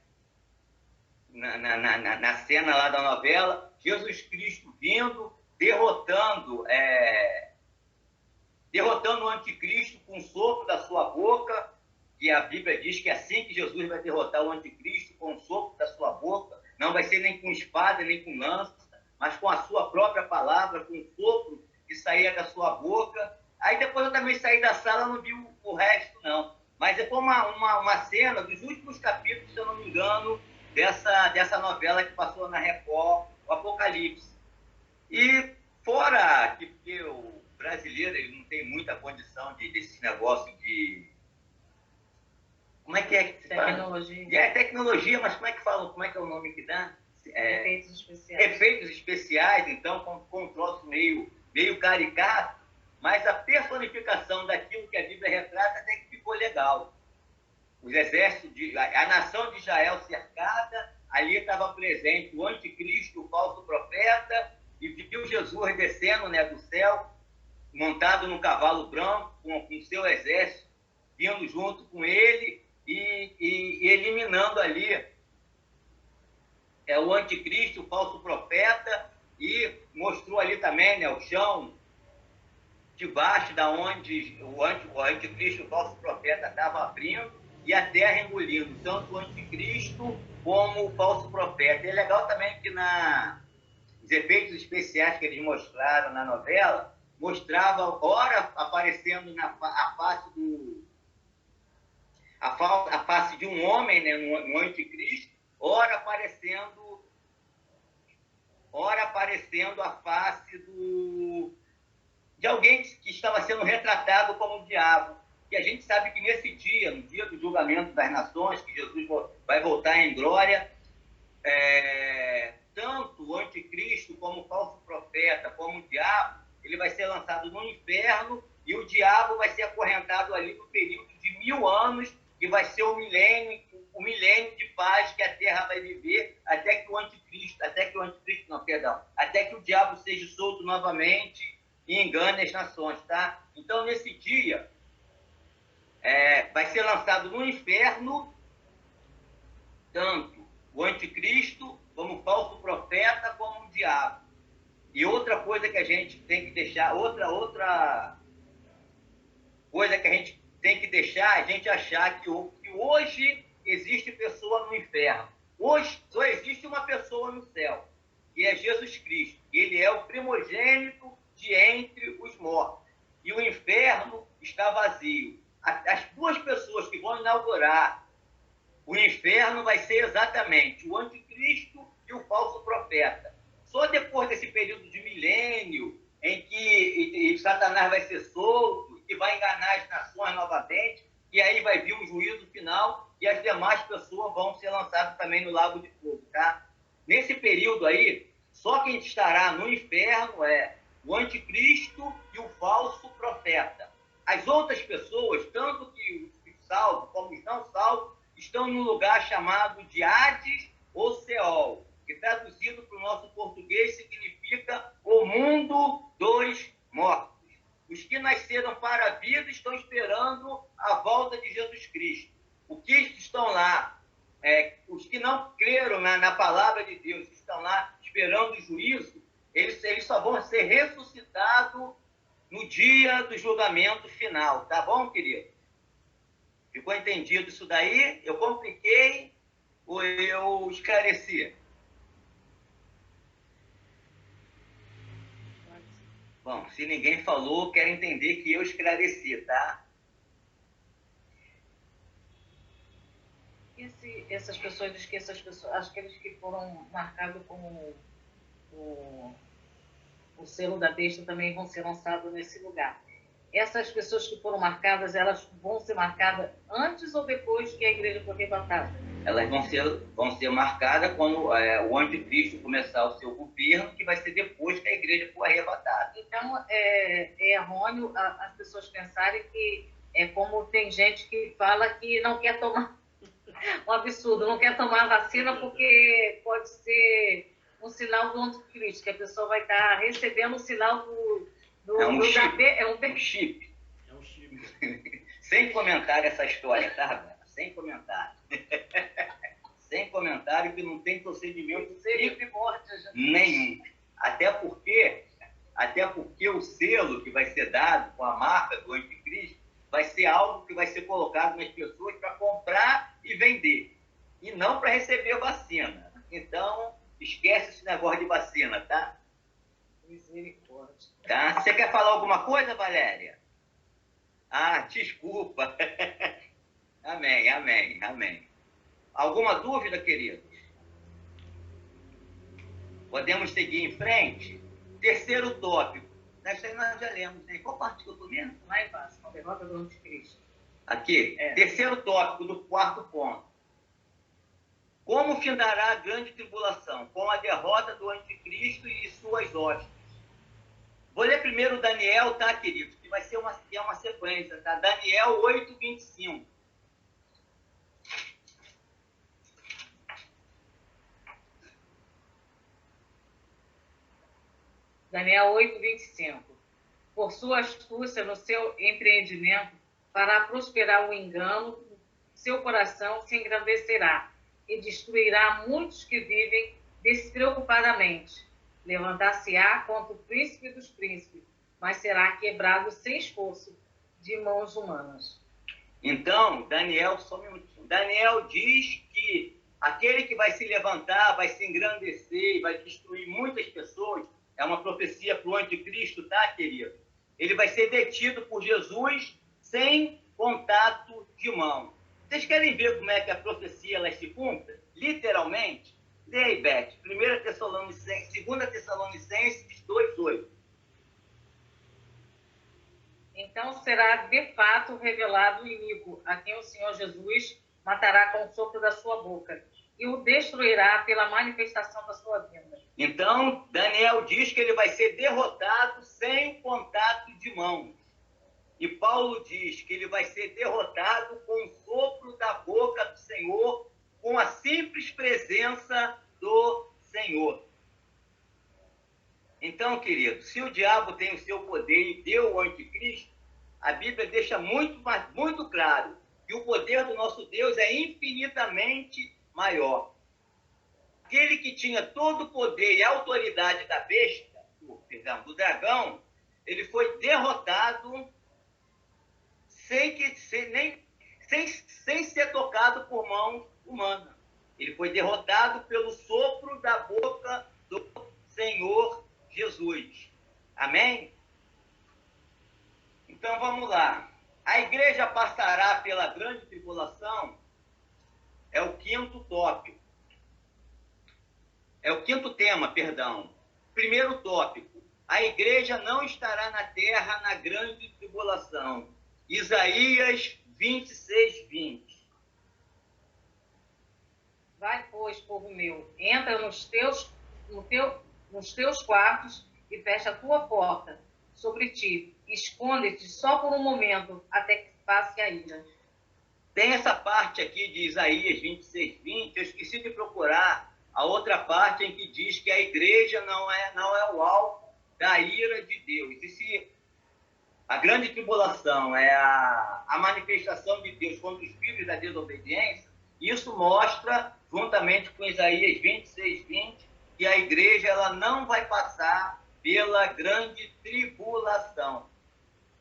na cena lá da novela, Jesus Cristo vindo, derrotando o anticristo com o sopro da sua boca, que a Bíblia diz que é assim que Jesus vai derrotar o anticristo, com o sopro da sua boca. Não vai ser nem com espada, nem com lança, mas com a sua própria palavra, com o sopro que saía da sua boca. Aí depois eu também saí da sala, não vi o resto, não. Mas foi uma cena dos últimos capítulos, se eu não me engano, dessa novela que passou na Record, o Apocalipse. E fora que o brasileiro ele não tem muita condição desse negócio de... Como é que Tecnologia. É tecnologia, mas como é que fala? Como é que é o nome que dá? Efeitos especiais. Efeitos especiais, então, com um troço meio caricato, mas a personificação daquilo que a Bíblia retrata até que ficou legal. Os exércitos, a nação de Israel cercada, ali estava presente o anticristo, o falso profeta, e viu Jesus descendo, né, do céu, montado num cavalo branco, com seu exército, vindo junto com ele e eliminando ali o anticristo, o falso profeta, e mostrou ali também, né, o chão debaixo da onde o anticristo, o falso profeta, estava abrindo, e a terra engolindo, tanto o anticristo como o falso profeta. E é legal também que os efeitos especiais que eles mostraram na novela, mostrava ora aparecendo a face de um homem, né, no anticristo, ora aparecendo ora aparecendo a face de alguém que estava sendo retratado como o diabo. E a gente sabe que nesse dia, no dia do julgamento das nações, que Jesus vai voltar em glória, tanto o anticristo como o falso profeta, como o diabo, ele vai ser lançado no inferno e o diabo vai ser acorrentado ali no período de 1000 anos, que vai ser o milênio de paz que a terra vai viver até que o diabo seja solto novamente e engane as nações, tá? Então, nesse dia, vai ser lançado no inferno tanto o anticristo, como o falso profeta, como o diabo. E outra coisa que a gente tem que deixar, outra coisa que a gente tem que deixar, a gente achar que hoje existe pessoa no inferno. Hoje só existe uma pessoa no céu, que é Jesus Cristo. Ele é o primogênito de entre os mortos. E o inferno está vazio. As duas pessoas que vão inaugurar o inferno vai ser exatamente o anticristo e o falso profeta. Só depois desse período de milênio, em que Satanás vai ser solto e vai enganar as nações novamente, e aí vai vir o juízo final e as demais pessoas vão ser lançadas também no lago de fogo, tá? Nesse período aí, só quem estará no inferno é o anticristo e o falso profeta. As outras pessoas, tanto que os salvos como os não salvos, estão num lugar chamado de Hades ou Seol, que traduzido para o nosso português significa o mundo dos mortos. Os que nasceram para a vida estão esperando a volta de Jesus Cristo. Os que estão lá, os que não creram na palavra de Deus, que estão lá esperando o juízo, eles só vão ser ressuscitados no dia do julgamento final. Tá bom, querido? Ficou entendido isso daí? Eu compliquei ou eu esclareci? Bom, se ninguém falou, quero entender que eu esclareci, tá? Essas pessoas, diz que essas pessoas, aqueles que foram marcados com o selo da besta também vão ser lançados nesse lugar. Essas pessoas que foram marcadas, elas vão ser marcadas antes ou depois que a igreja for arrebatada? Elas vão ser marcadas quando o anticristo começar o seu governo, que vai ser depois que a igreja for arrebatada. Então, é errôneo as pessoas pensarem que como tem gente que fala que não quer tomar, um absurdo, não quer tomar a vacina porque pode ser um sinal do anticristo, que a pessoa vai estar recebendo o sinal um chip. Um chip. É um chip. Sem comentário essa história, tá, Roberto? Sem comentário. Sem comentário, que não tem procedimento nenhum. Até porque o selo que vai ser dado com a marca do anticristo vai ser algo que vai ser colocado nas pessoas para comprar e vender, e não para receber vacina. Então, esquece esse negócio de vacina, tá? Misericórdia. Tá? Você quer falar alguma coisa, Valéria? Ah, desculpa. Amém, amém, amém. Alguma dúvida, queridos? Podemos seguir em frente? Terceiro tópico. Isso aí nós já lemos, né? Qual parte que eu estou lendo? Lá embaixo, com a derrota do anticristo. Aqui, terceiro tópico do quarto ponto. Como findará a grande tribulação? Com a derrota do anticristo e suas hostes. Vou ler primeiro Daniel, tá, queridos? Que vai ser uma sequência, tá? Daniel 8:25. Daniel 8:25. Por sua astúcia no seu empreendimento, fará prosperar o engano, seu coração se engrandecerá e destruirá muitos que vivem despreocupadamente. Levantar-se-á contra o príncipe dos príncipes, mas será quebrado sem esforço de mãos humanas. Então, Daniel diz que aquele que vai se levantar, vai se engrandecer e vai destruir muitas pessoas, é uma profecia para o anticristo, tá, querido? Ele vai ser detido por Jesus sem contato de mão. Vocês querem ver como é que a profecia ela se cumpre? Literalmente, Lê aí, Beth. 2 Tessalonicenses 2:8. Então será de fato revelado o inimigo, a quem o Senhor Jesus matará com o sopro da sua boca, e o destruirá pela manifestação da sua vinda. Então, Daniel diz que ele vai ser derrotado sem o contato de mãos. E Paulo diz que ele vai ser derrotado com o sopro da boca do Senhor, com a simples presença do Senhor. Então, querido, se o diabo tem o seu poder e deu o anticristo, a Bíblia deixa muito claro que o poder do nosso Deus é infinitamente maior. Aquele que tinha todo o poder e autoridade da besta, do dragão, ele foi derrotado sem ser tocado por mão humana. Ele foi derrotado pelo sopro da boca do Senhor Jesus. Amém? Então vamos lá. A igreja passará pela grande tribulação. É o quinto tópico. É o quinto tema, perdão. Primeiro tópico. A igreja não estará na terra na grande tribulação. Isaías 26:20. Vai, pois, povo meu, entra nos teus quartos e fecha a tua porta sobre ti. Esconde-te só por um momento, até que passe a ira. Tem essa parte aqui de Isaías 26:20. Eu esqueci de procurar a outra parte em que diz que a igreja não é o alvo da ira de Deus. E se a grande tribulação é a manifestação de Deus contra os filhos da desobediência, isso mostra, juntamente com Isaías 26:20, que a igreja ela não vai passar pela grande tribulação.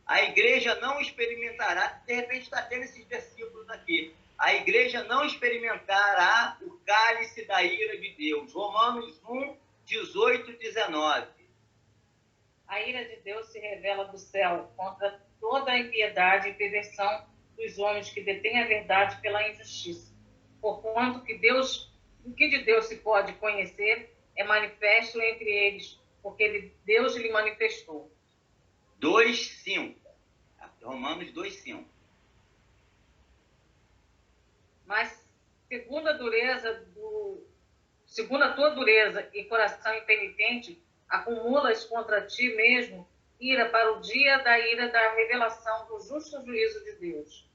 A igreja não experimentará, de repente está tendo esses versículos aqui, a igreja não experimentará o cálice da ira de Deus. Romanos 1:18-19. A ira de Deus se revela do céu contra toda a impiedade e perversão dos homens que detêm a verdade pela injustiça. Porquanto o que de Deus se pode conhecer é manifesto entre eles, porque Deus lhe manifestou. 2:5. Romanos 2:5. Mas segundo a tua dureza e coração impenitente, acumulas contra ti mesmo ira para o dia da ira da revelação do justo juízo de Deus.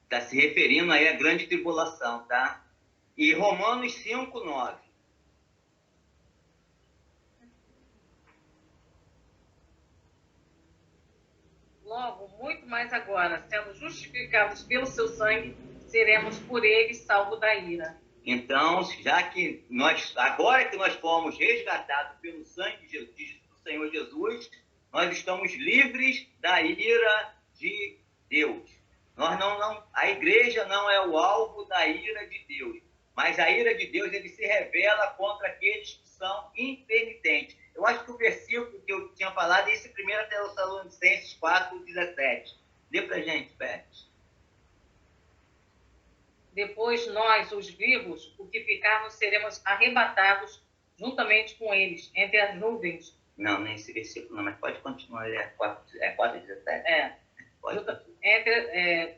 Está se referindo aí à grande tribulação, tá? E Romanos 5:9. Logo, muito mais agora, sendo justificados pelo seu sangue, seremos por ele salvos da ira. Então, agora que nós fomos resgatados pelo sangue do Senhor Jesus, nós estamos livres da ira de Deus. A igreja não é o alvo da ira de Deus, mas a ira de Deus ele se revela contra aqueles que são impenitentes. Eu acho que o versículo que eu tinha falado é esse 1 Tessalonicenses 4:17. Lê pra gente, Beth. Depois nós, os vivos, o que ficarmos, seremos arrebatados juntamente com eles, entre as nuvens. Não, nem esse versículo não, mas pode continuar, é 4:17.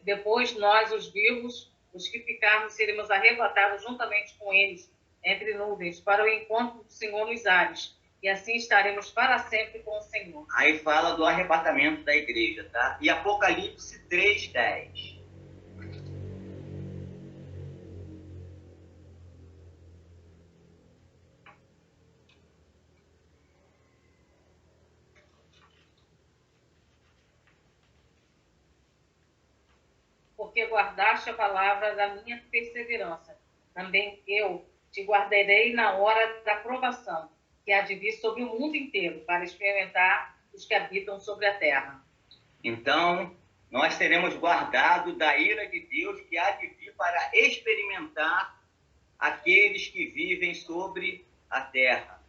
Depois nós, os vivos, os que ficarmos, seremos arrebatados juntamente com eles, entre nuvens, para o encontro do Senhor nos ares. E assim estaremos para sempre com o Senhor. Aí fala do arrebatamento da igreja, tá? E Apocalipse 3:10. Porque guardaste a palavra da minha perseverança. Também eu te guardarei na hora da provação, que há de vir sobre o mundo inteiro, para experimentar os que habitam sobre a terra. Então, nós seremos guardados da ira de Deus, que há de vir para experimentar aqueles que vivem sobre a terra.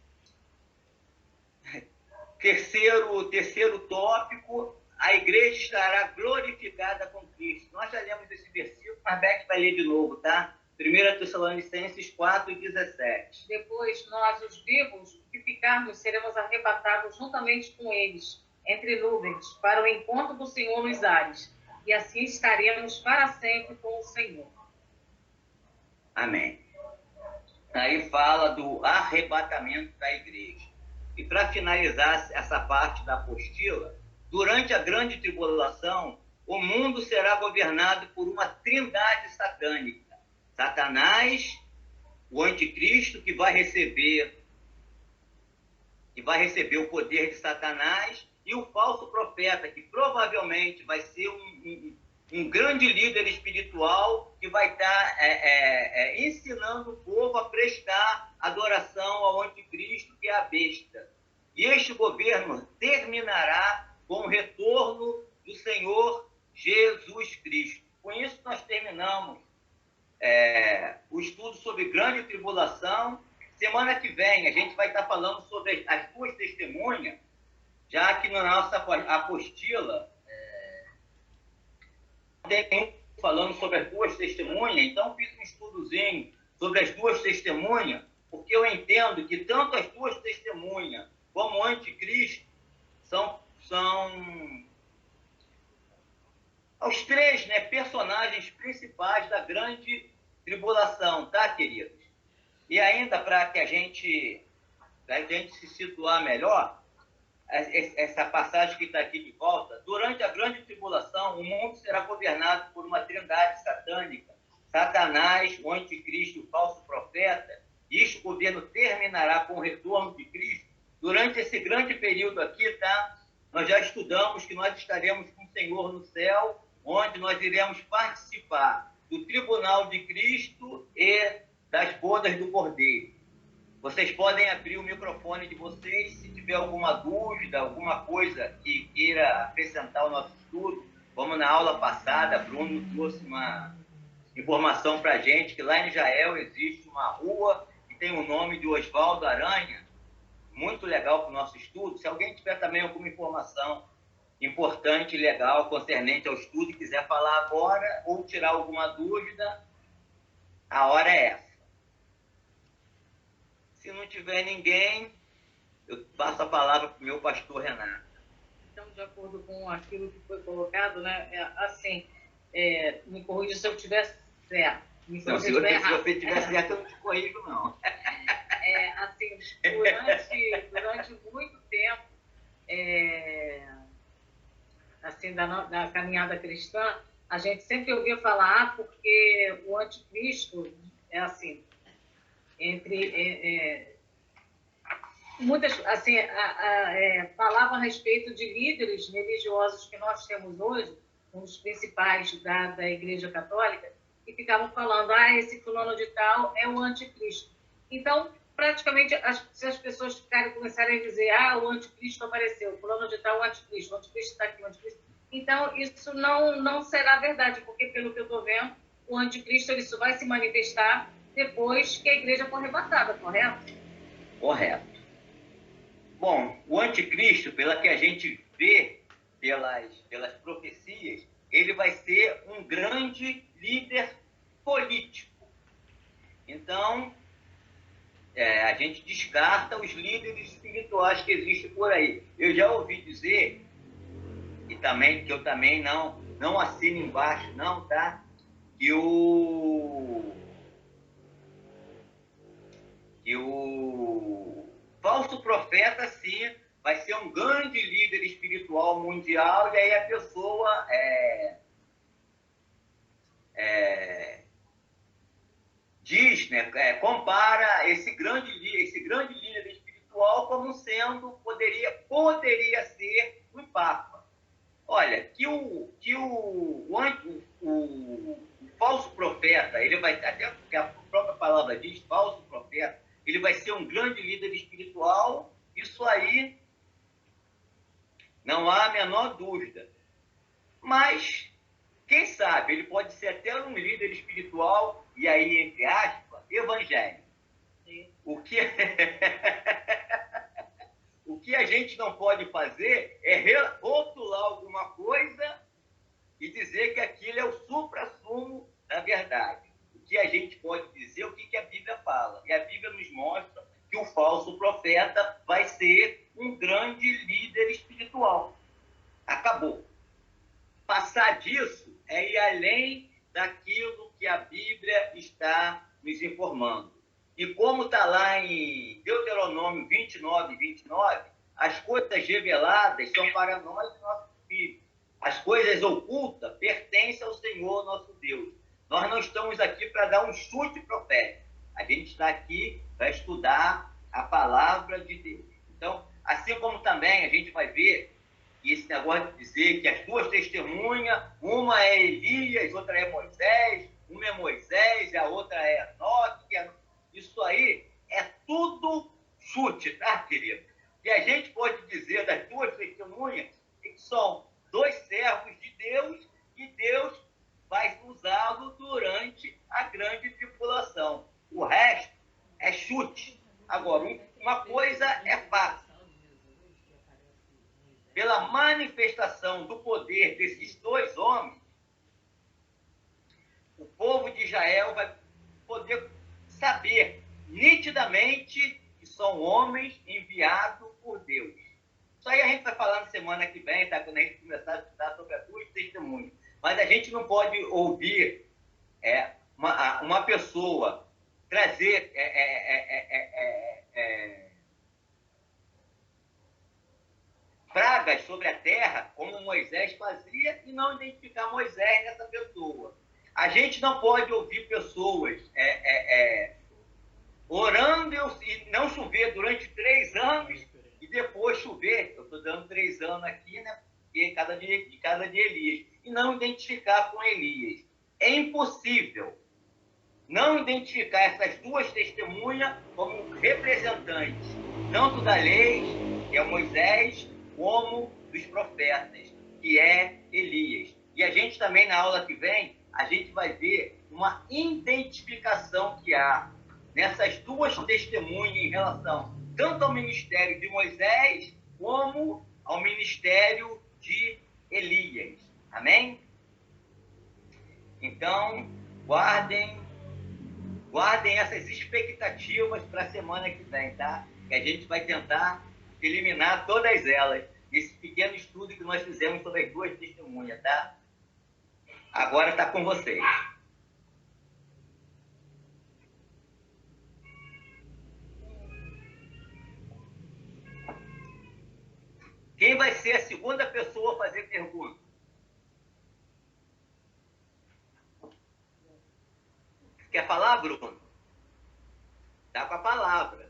Terceiro tópico, a igreja estará glorificada com Cristo. Nós já lemos esse versículo, mas Beck vai ler de novo, tá? 1 1 Tessalonicenses 4:17. Depois, nós, os vivos, que ficarmos, seremos arrebatados juntamente com eles, entre nuvens, para o encontro do Senhor nos ares. E assim estaremos para sempre com o Senhor. Amém. Aí fala do arrebatamento da igreja. E para finalizar essa parte da apostila, durante a grande tribulação, o mundo será governado por uma trindade satânica. Satanás, o anticristo, que vai receber o poder de Satanás, e o falso profeta, que provavelmente vai ser um grande líder espiritual que vai estar ensinando o povo a prestar adoração ao anticristo, que é a besta. E este governo terminará com o retorno do Senhor Jesus Cristo. Com isso, nós terminamos o estudo sobre grande tribulação. Semana que vem, a gente vai estar falando sobre as duas testemunhas, já que na nossa apostila tem falando sobre as duas testemunhas, então fiz um estudozinho sobre as duas testemunhas, porque eu entendo que tanto as duas testemunhas como o anticristo são os três, né, personagens principais da grande tribulação, tá, queridos? E ainda para que a gente se situar melhor, essa passagem que está aqui de volta, durante a grande tribulação, o mundo será governado por uma trindade satânica, Satanás, o anticristo e o falso profeta, e este governo terminará com o retorno de Cristo. Durante esse grande período aqui, tá? Nós já estudamos que nós estaremos com o Senhor no céu, onde nós iremos participar do tribunal de Cristo e das bodas do Cordeiro. Vocês podem abrir o microfone de vocês se tiver alguma dúvida, alguma coisa que queira acrescentar ao nosso estudo. Como na aula passada, Bruno trouxe uma informação para a gente que lá em Israel existe uma rua que tem o nome de Oswaldo Aranha, muito legal para o nosso estudo. Se alguém tiver também alguma informação importante e legal concernente ao estudo e quiser falar agora ou tirar alguma dúvida, a hora é essa. Se não tiver ninguém, eu passo a palavra para o meu pastor Renato. Então, de acordo com aquilo que foi colocado, né, me corrija se eu estiver certo. Não, se você estiver certo, eu não te corrijo, não. Durante muito tempo, da caminhada cristã, a gente sempre ouvia falar, porque o anticristo muitas falavam a respeito de líderes religiosos que nós temos hoje, um dos principais da Igreja Católica, e ficavam falando, esse fulano de tal é o anticristo. Então, praticamente, se as pessoas começarem a dizer, o anticristo apareceu, fulano de tal, o anticristo está aqui, o anticristo. Então, isso não será verdade, porque, pelo que eu estou vendo, o anticristo ele só vai se manifestar depois que a igreja for arrebatada, correto? Correto. Bom, o anticristo, pela que a gente vê pelas profecias, ele vai ser um grande líder político. Então, a gente descarta os líderes espirituais que existem por aí. Eu já ouvi dizer, que eu também não assino embaixo, não, tá? Que o falso profeta, sim, vai ser um grande líder espiritual mundial, e aí a pessoa diz, né, compara esse grande líder espiritual como sendo, poderia ser o Papa. Olha, que o falso profeta, ele vai, até porque a própria palavra diz, falso profeta, ele vai ser um grande líder espiritual, isso aí não há a menor dúvida. Mas, quem sabe, ele pode ser até um líder espiritual, e aí, entre aspas, evangélico. O que a gente não pode fazer é rotular alguma coisa e dizer que aquilo é o suprassumo da verdade. O que a gente pode dizer, o que a Bíblia fala. E a Bíblia nos mostra que o falso profeta vai ser um grande líder espiritual. Acabou. Passar disso é ir além daquilo que a Bíblia está nos informando. E como está lá em Deuteronômio 29, 29, as coisas reveladas são para nós e nossos filhos. As coisas ocultas pertencem ao Senhor nosso Deus. Nós não estamos aqui para dar um chute profético. A gente está aqui para estudar a palavra de Deus. Então, assim como também a gente vai ver que esse negócio de dizer que as duas testemunhas, uma é Elias, outra é Moisés, uma é Moisés e a outra é Enoque, isso aí é tudo chute, tá, querido? E a gente pode dizer das duas testemunhas que são dois servos de Deus e Deus vai usá-lo durante a grande tribulação. O resto é chute. Agora, uma coisa é fato. Pela manifestação do poder desses dois homens, o povo de Israel vai poder saber nitidamente que são homens enviados por Deus. Isso aí a gente vai falar na semana que vem, tá? Quando a gente começar a estudar sobre as duas testemunhas. Mas a gente não pode ouvir uma pessoa trazer pragas sobre a terra, como Moisés fazia, e não identificar Moisés nessa pessoa. A gente não pode ouvir pessoas orando e não chover durante 3 anos e depois chover. Eu estou dando 3 anos aqui, né? Porque de cada dia Elias. E não identificar com Elias. É impossível não identificar essas duas testemunhas como representantes, tanto da lei, que é Moisés, como dos profetas, que é Elias. E a gente também, na aula que vem, a gente vai ver uma identificação que há nessas duas testemunhas em relação tanto ao ministério de Moisés, como ao ministério de Elias. Amém? Então, guardem essas expectativas para a semana que vem, tá? Que a gente vai tentar eliminar todas elas, nesse pequeno estudo que nós fizemos sobre as duas testemunhas, tá? Agora está com vocês. Quem vai ser a segunda pessoa a fazer pergunta? Quer falar, Bruno? Tá com a palavra.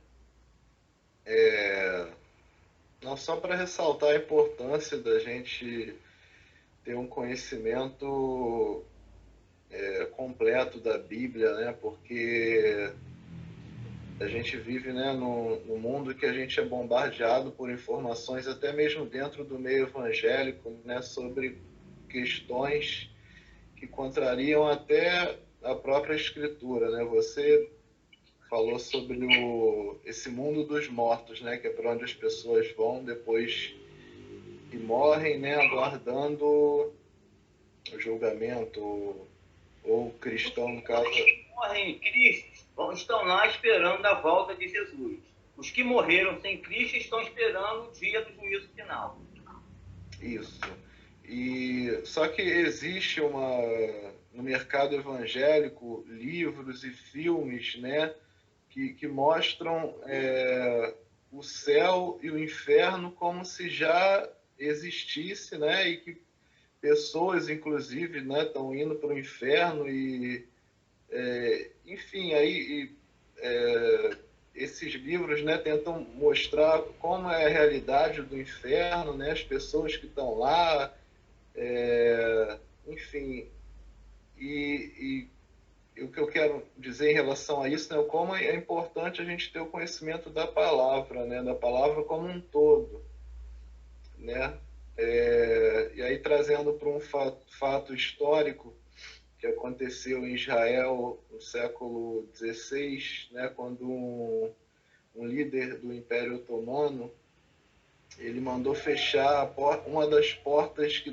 Não, só para ressaltar a importância da gente ter um conhecimento completo da Bíblia, né? Porque a gente vive, né, num mundo que a gente é bombardeado por informações, até mesmo dentro do meio evangélico, né, sobre questões que contrariam até a própria Escritura, né? Você falou sobre esse mundo dos mortos, né, que é para onde as pessoas vão depois que morrem, né, aguardando o julgamento, ou cristão, no caso. Os que morrem em Cristo estão lá esperando a volta de Jesus. Os que morreram sem Cristo estão esperando o dia do juízo final. Isso. E só que existe no mercado evangélico livros e filmes, né, que mostram o céu e o inferno como se já existisse, né, e que pessoas, inclusive, né, estão indo para o inferno e enfim, esses livros, né, tentam mostrar como é a realidade do inferno, né, as pessoas que estão lá, enfim, e o que eu quero dizer em relação a isso, né, como é importante a gente ter o conhecimento da palavra, né, da palavra como um todo, né, e aí trazendo para um fato histórico que aconteceu em Israel no século XVI, né, quando um líder do Império Otomano ele mandou fechar uma das portas que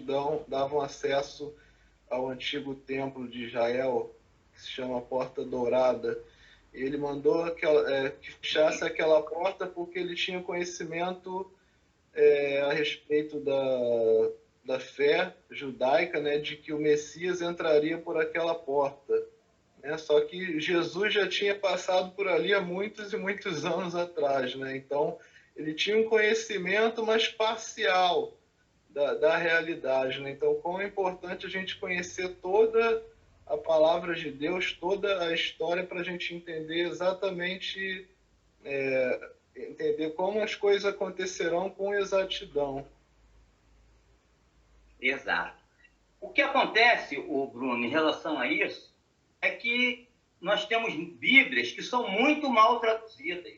davam acesso ao antigo templo de Israel, que se chama Porta Dourada. Ele mandou que fechasse aquela porta porque ele tinha conhecimento a respeito da fé judaica, né, de que o Messias entraria por aquela porta. Né? Só que Jesus já tinha passado por ali há muitos e muitos anos atrás. Né? Então, ele tinha um conhecimento, mas parcial da realidade. Né? Então, como é importante a gente conhecer toda a palavra de Deus, toda a história, para a gente entender exatamente, entender como as coisas acontecerão com exatidão. Exato. O que acontece, Bruno, em relação a isso, é que nós temos Bíblias que são muito mal traduzidas.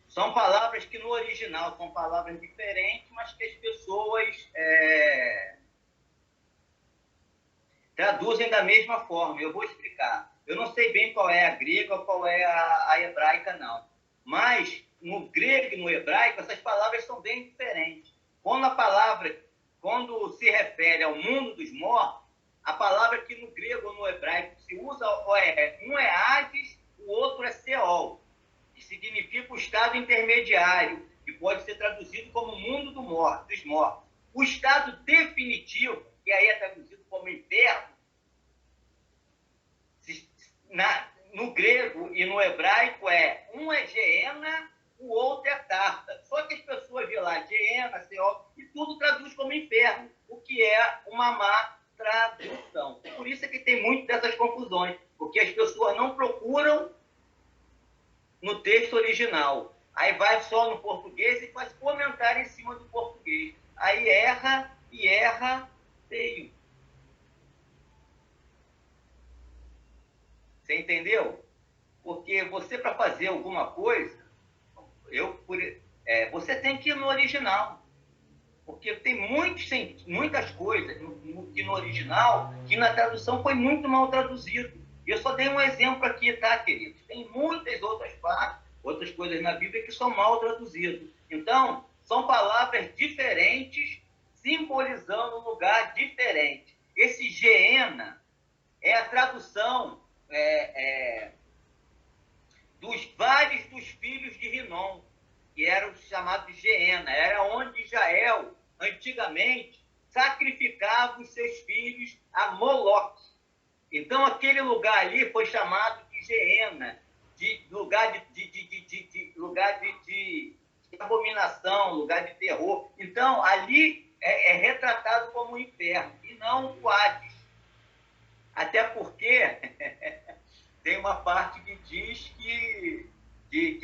São palavras que no original são palavras diferentes, mas que as pessoas traduzem da mesma forma. Eu vou explicar. Eu não sei bem qual é a grega ou qual é a hebraica, não. Mas no grego e no hebraico, essas palavras são bem diferentes. Quando se refere ao mundo dos mortos, a palavra que no grego ou no hebraico se usa, um é Hades, o outro é Seol, que significa o estado intermediário, que pode ser traduzido como mundo dos mortos. O estado definitivo, que aí é traduzido como inferno, no grego e no hebraico um é Geena, o outro é Tártaro. Só que as pessoas vê lá Geena, Seol, e tudo traduz como inferno, o que é uma má tradução. Por isso é que tem muito dessas confusões, porque as pessoas não procuram no texto original. Aí vai só no português e faz comentário em cima do português. Aí erra e erra feio. Você entendeu? Porque você, para fazer alguma coisa, você tem que ir no original. Porque tem muitas coisas no original que na tradução foi muito mal traduzido. Eu só dei um exemplo aqui, tá, queridos? Tem muitas outras partes, outras coisas na Bíblia que são mal traduzidas. Então, são palavras diferentes, simbolizando um lugar diferente. Esse Geena é a tradução dos vales dos filhos de Rinom, que eram chamados de Geena. Era onde Israel, antigamente, sacrificava os seus filhos a Moloque. Então, aquele lugar ali foi chamado de Geena, de lugar de abominação, lugar de terror. Então, ali é retratado como um inferno, e não o Hades. Até porque tem uma parte que diz que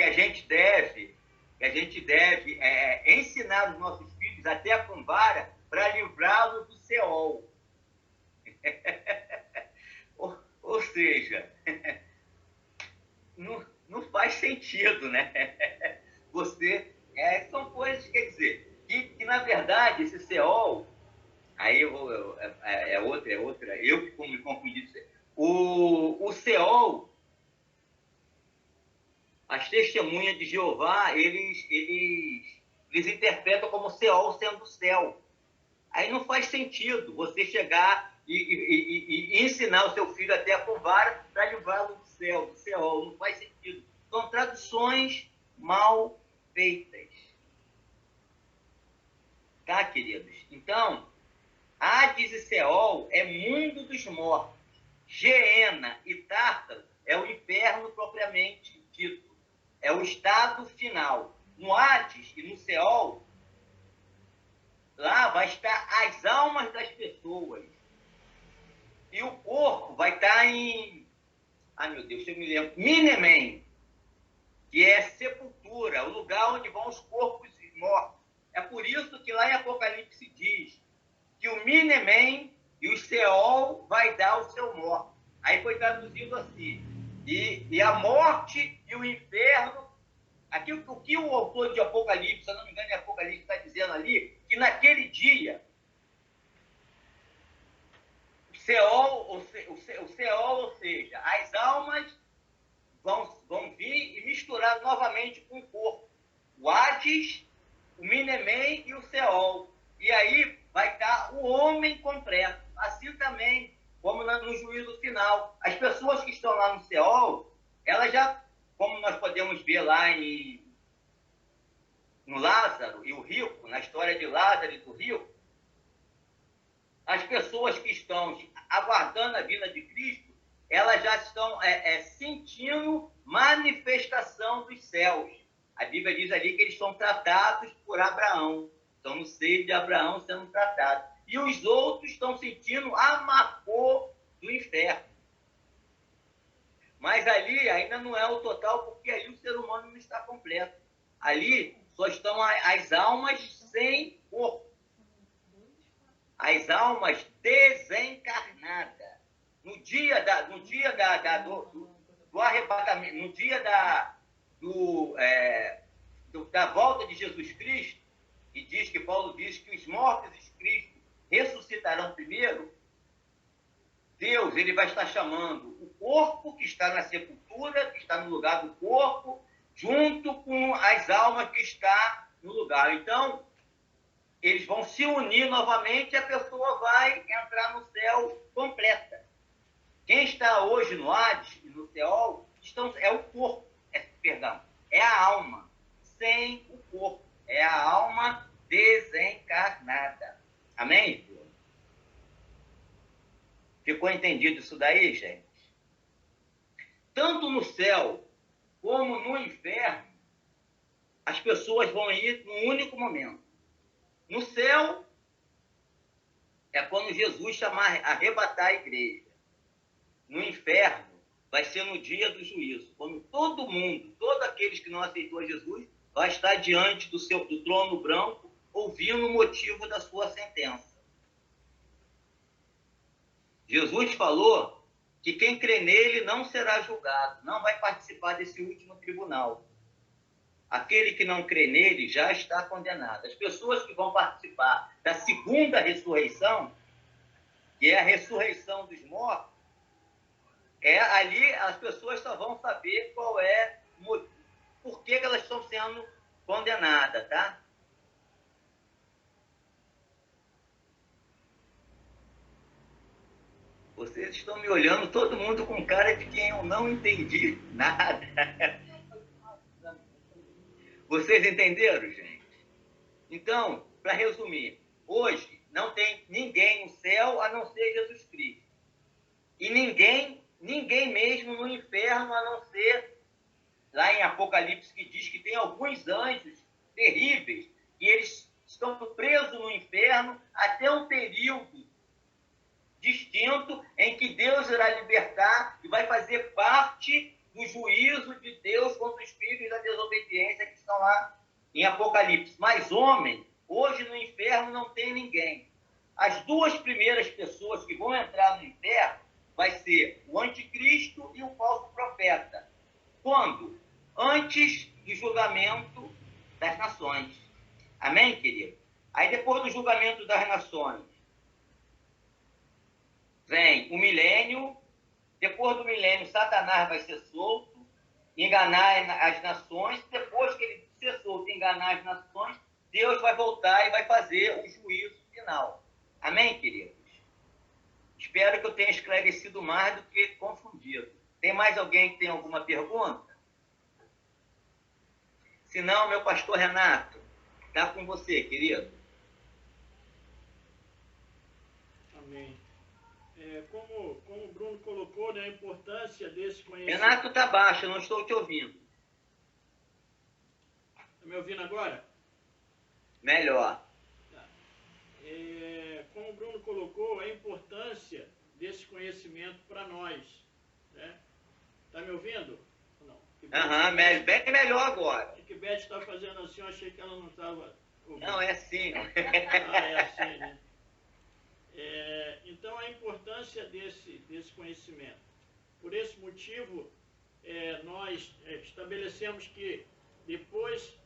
a gente deve ensinar os nossos filhos até com vara para livrá-los do Seol. Ou seja, não faz sentido, né? São coisas, quer dizer, que na verdade esse Seol, aí é outra, eu que me confundi. O Seol, as testemunhas de Jeová, eles interpretam como Seol sendo o céu. Aí não faz sentido você chegar e ensinar o seu filho até com vara para livrá-lo do Seol. Não faz sentido. São traduções mal feitas. Tá, queridos? Então, Hades e Seol é mundo dos mortos. Geena e Tártaro é o inferno propriamente dito. É o estado final. No Hades e no Seol, lá vai estar as almas das pessoas. E o corpo vai estar em... Ai, meu Deus, eu me lembro. Minemen, que é sepultura, o lugar onde vão os corpos mortos. É por isso que lá em Apocalipse diz que o Minemen e o Seol vai dar o seu morto. Aí foi traduzido assim. E a morte e o inferno, o que o autor de Apocalipse, se eu não me engano, em Apocalipse está dizendo ali, que naquele dia, o Seol, ou seja, as almas vão vir e misturar novamente com o corpo. O Hades, o Minemen e o Seol. E aí vai estar o homem completo. Assim também, como no juízo final. As pessoas lá no Seol, ela já, como nós podemos ver lá no Lázaro e o rico, na história de Lázaro e do rico, as pessoas que estão aguardando a vinda de Cristo, elas já estão sentindo manifestação dos céus. A Bíblia diz ali que eles são tratados por Abraão, estão no seio de Abraão sendo tratados. E os outros estão sentindo amargor do inferno. Mas ali ainda não é o total, porque ali o ser humano não está completo. Ali só estão as almas sem corpo. As almas desencarnadas. No dia do arrebatamento, no dia da volta de Jesus Cristo, e Paulo diz que os mortos de Cristo ressuscitarão primeiro, Deus ele vai estar chamando o corpo que está na sepultura, que está no lugar do corpo, junto com as almas que estão no lugar. Então, eles vão se unir novamente e a pessoa vai entrar no céu completa. Quem está hoje no Hades e no Seol é o corpo, é a alma, sem o corpo. É a alma desencarnada. Amém? Ficou entendido isso daí, gente? Tanto no céu como no inferno, as pessoas vão ir num único momento. No céu, é quando Jesus chamar, arrebatar a igreja. No inferno, vai ser no dia do juízo, quando todo mundo, todos aqueles que não aceitou Jesus, vai estar diante do trono branco, ouvindo o motivo da sua sentença. Jesus falou que quem crê nele não será julgado, não vai participar desse último tribunal. Aquele que não crê nele já está condenado. As pessoas que vão participar da segunda ressurreição, que é a ressurreição dos mortos, ali as pessoas só vão saber qual é o motivo, por que elas estão sendo condenadas, tá? Vocês estão me olhando, todo mundo com cara de quem eu não entendi nada. Vocês entenderam, gente? Então, para resumir, hoje não tem ninguém no céu a não ser Jesus Cristo. E ninguém mesmo no inferno a não ser, lá em Apocalipse, que diz que tem alguns anjos terríveis, e eles estão presos no inferno até um período distinto em que Deus irá libertar e vai fazer parte do juízo de Deus contra os filhos da desobediência que estão lá em Apocalipse. Mas homem, hoje no inferno não tem ninguém. As duas primeiras pessoas que vão entrar no inferno vai ser o anticristo e o falso profeta. Quando? Antes do julgamento das nações. Amém, querido? Aí depois do julgamento das nações, vem o milênio. Depois do milênio, Satanás vai ser solto, enganar as nações. Depois que ele ser solto e enganar as nações, Deus vai voltar e vai fazer o juízo final. Amém, queridos? Espero que eu tenha esclarecido mais do que confundido. Tem mais alguém que tem alguma pergunta? Se não, meu pastor Renato, está com você, querido. Amém. Como o Bruno colocou, né, a importância desse conhecimento... Renato está baixo, eu não estou te ouvindo. Está me ouvindo agora? Melhor. Tá. Como o Bruno colocou, a importância desse conhecimento para nós. Né? Está me ouvindo? Não. Aham, bem melhor agora. O que Beth está fazendo assim, eu achei que ela não estava ouvindo. Não, é assim. É assim, né? Então, a importância desse conhecimento. Por esse motivo, nós estabelecemos que depois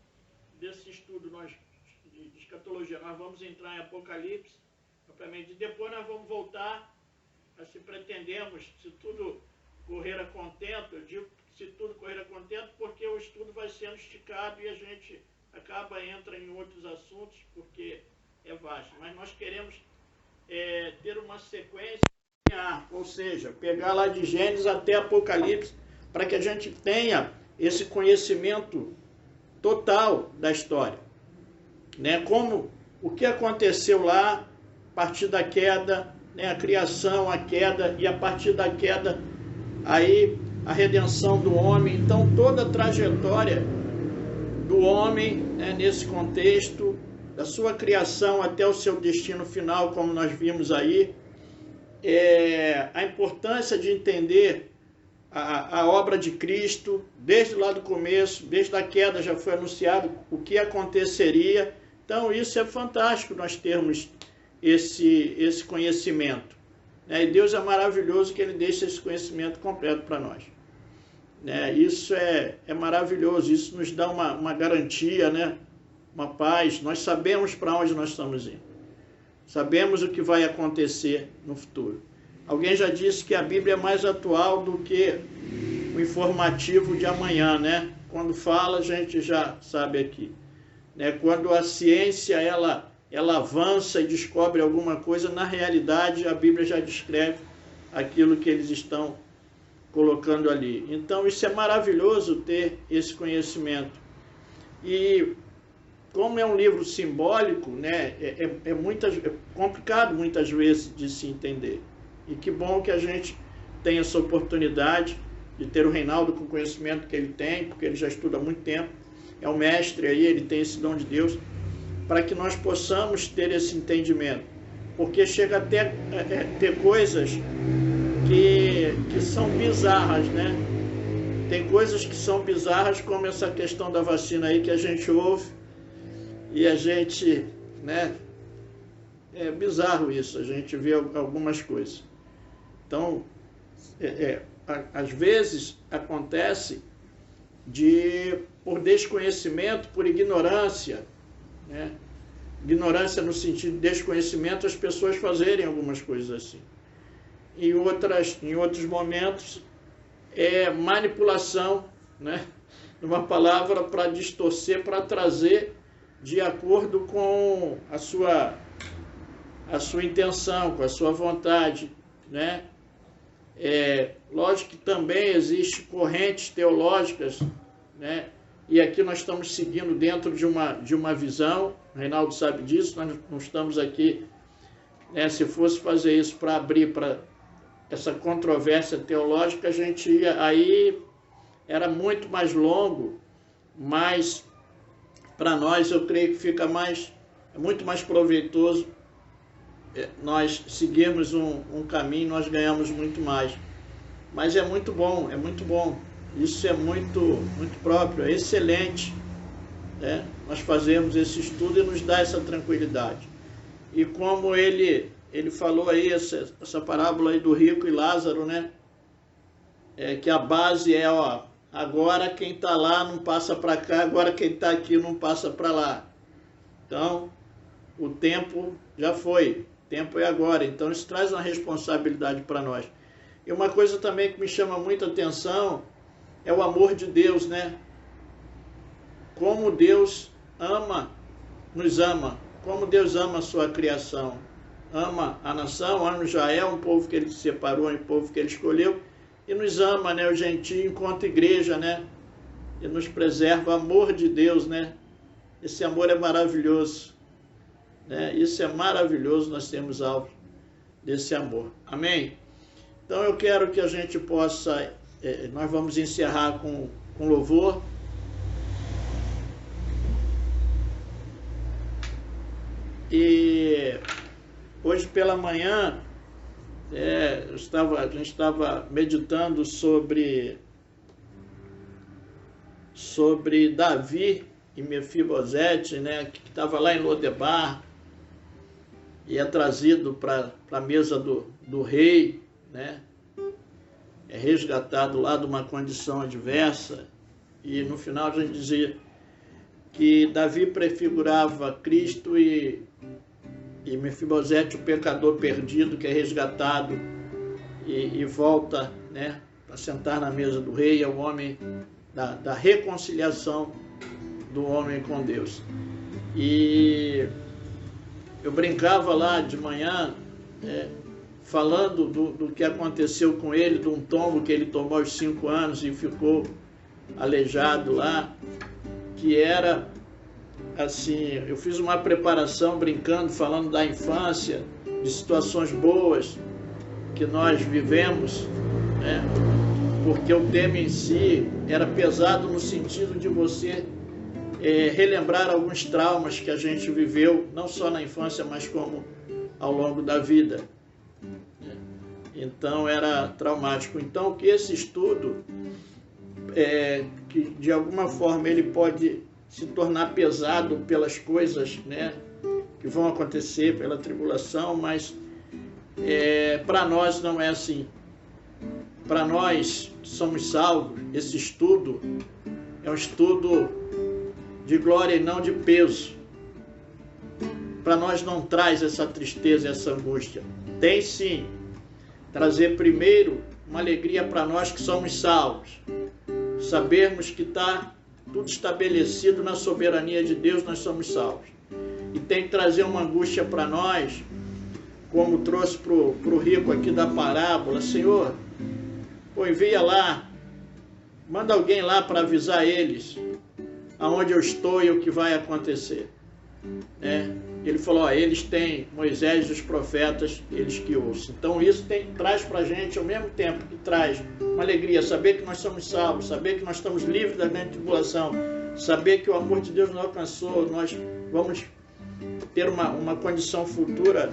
desse estudo de escatologia, nós vamos entrar em Apocalipse, propriamente, e depois nós vamos voltar a, se pretendemos, se tudo correr a contento, eu digo se tudo correr a contento, porque o estudo vai sendo esticado e a gente entra em outros assuntos, porque é vasto. Mas nós queremos ter uma sequência ou seja, pegar lá de Gênesis até Apocalipse, para que a gente tenha esse conhecimento total da história, né? Como o que aconteceu lá a partir da queda, né? A criação, a queda, e a partir da queda aí a redenção do homem. Então toda a trajetória do homem, né, nesse contexto, da sua criação até o seu destino final, como nós vimos aí, a importância de entender a obra de Cristo, desde lá do começo, desde a queda já foi anunciado o que aconteceria. Então isso é fantástico, nós termos esse conhecimento, né? E Deus é maravilhoso que Ele deixa esse conhecimento completo para nós, né? Isso é maravilhoso, isso nos dá uma garantia, né? Uma paz. Nós sabemos para onde nós estamos indo, sabemos o que vai acontecer no futuro. Alguém já disse que a Bíblia é mais atual do que o informativo de amanhã, né? Quando fala, a gente já sabe aqui, né? Quando a ciência ela avança e descobre alguma coisa, na realidade a Bíblia já descreve aquilo que eles estão colocando ali. Então isso é maravilhoso, ter esse conhecimento. E como é um livro simbólico, né, é complicado muitas vezes de se entender. E que bom que a gente tem essa oportunidade de ter o Reinaldo com o conhecimento que ele tem, porque ele já estuda há muito tempo, é um mestre aí, ele tem esse dom de Deus, para que nós possamos ter esse entendimento. Porque chega até ter coisas que são bizarras, né? Tem coisas que são bizarras, como essa questão da vacina aí que a gente ouve, e a gente, né? É bizarro isso, a gente vê algumas coisas. Então, às vezes acontece por desconhecimento, por ignorância, né? Ignorância no sentido de desconhecimento, as pessoas fazerem algumas coisas assim. Em outros momentos, manipulação, né? Uma palavra para distorcer, para trazer de acordo com a sua intenção, com a sua vontade, né? Lógico que também existem correntes teológicas, né? E aqui nós estamos seguindo dentro de uma visão, o Reinaldo sabe disso, nós não estamos aqui, né? Se fosse fazer isso para abrir para essa controvérsia teológica, a gente ia, aí era muito mais longo, mas para nós eu creio que fica muito mais proveitoso nós seguirmos um caminho, nós ganhamos muito mais. Mas é muito bom, isso é muito próprio, é excelente, né? Nós fazemos esse estudo e nos dá essa tranquilidade. E como ele falou aí, essa parábola aí do rico e Lázaro, né? Que a base agora quem está lá não passa para cá, agora quem está aqui não passa para lá. Então, o tempo já foi, o tempo é agora. Então, isso traz uma responsabilidade para nós. E uma coisa também que me chama muita atenção é o amor de Deus, né? Como Deus nos ama, como Deus ama a sua criação. Ama a nação, ama Israel, um povo que ele separou, um povo que ele escolheu, e nos ama, né, o gentio enquanto igreja, né? E nos preserva, o amor de Deus, né? Esse amor é maravilhoso, né? Isso é maravilhoso, nós temos alvo desse amor. Amém? Então eu quero que a gente possa, nós vamos encerrar com louvor. E hoje pela manhã, a gente estava meditando sobre Davi e Mefibosete, né, que estava lá em Lodebar e é trazido para a mesa do rei, né, é resgatado lá de uma condição adversa, e no final a gente dizia que Davi prefigurava Cristo e Mefibosete, o pecador perdido, que é resgatado e volta, né, para sentar na mesa do rei, é o homem da reconciliação do homem com Deus. E eu brincava lá de manhã, falando do que aconteceu com ele, de um tombo que ele tomou aos 5 anos e ficou aleijado lá, que era assim, eu fiz uma preparação brincando, falando da infância, de situações boas que nós vivemos, né? Porque o tema em si era pesado no sentido de você relembrar alguns traumas que a gente viveu, não só na infância, mas como ao longo da vida. Então era traumático. Então que esse estudo, que de alguma forma ele pode se tornar pesado pelas coisas, né, que vão acontecer, pela tribulação, mas para nós não é assim. Para nós que somos salvos, esse estudo é um estudo de glória e não de peso. Para nós não traz essa tristeza, essa angústia. Tem sim trazer primeiro uma alegria para nós que somos salvos. Sabermos que está tudo estabelecido na soberania de Deus, nós somos salvos. E tem que trazer uma angústia para nós, como trouxe para o rico aqui da parábola. Senhor, envia lá, manda alguém lá para avisar eles aonde eu estou e o que vai acontecer. Ele falou, eles têm Moisés e os profetas, eles que ouçam. Então isso traz para a gente, ao mesmo tempo que traz uma alegria, saber que nós somos salvos, saber que nós estamos livres da grande tribulação, saber que o amor de Deus nos alcançou, nós vamos ter uma condição futura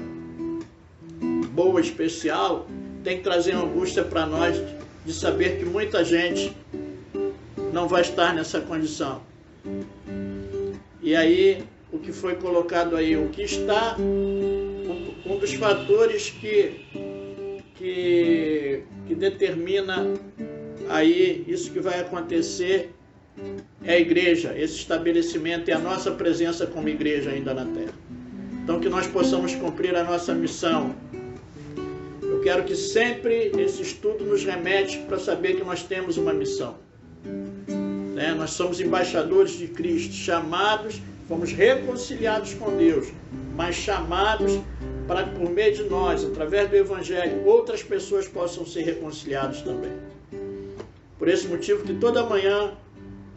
boa, especial. Tem que trazer uma angústia para nós de saber que muita gente não vai estar nessa condição. E aí, o que foi colocado aí, o que está, um dos fatores que determina aí isso que vai acontecer é a igreja, esse estabelecimento, é a nossa presença como igreja ainda na terra. Então que nós possamos cumprir a nossa missão. Eu quero que sempre esse estudo nos remete para saber que nós temos uma missão. Nós somos embaixadores de Cristo, chamados, fomos reconciliados com Deus, mas chamados para que por meio de nós, através do Evangelho, outras pessoas possam ser reconciliadas também. Por esse motivo que toda manhã,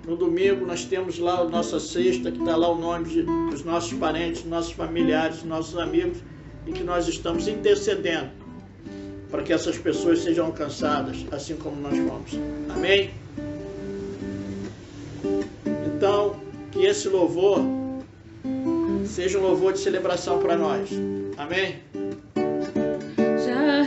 no domingo, nós temos lá a nossa cesta, que está lá o nome dos nossos parentes, nossos familiares, nossos amigos, e que nós estamos intercedendo para que essas pessoas sejam alcançadas, assim como nós fomos. Amém? Então, que esse louvor seja um louvor de celebração para nós. Amém? Já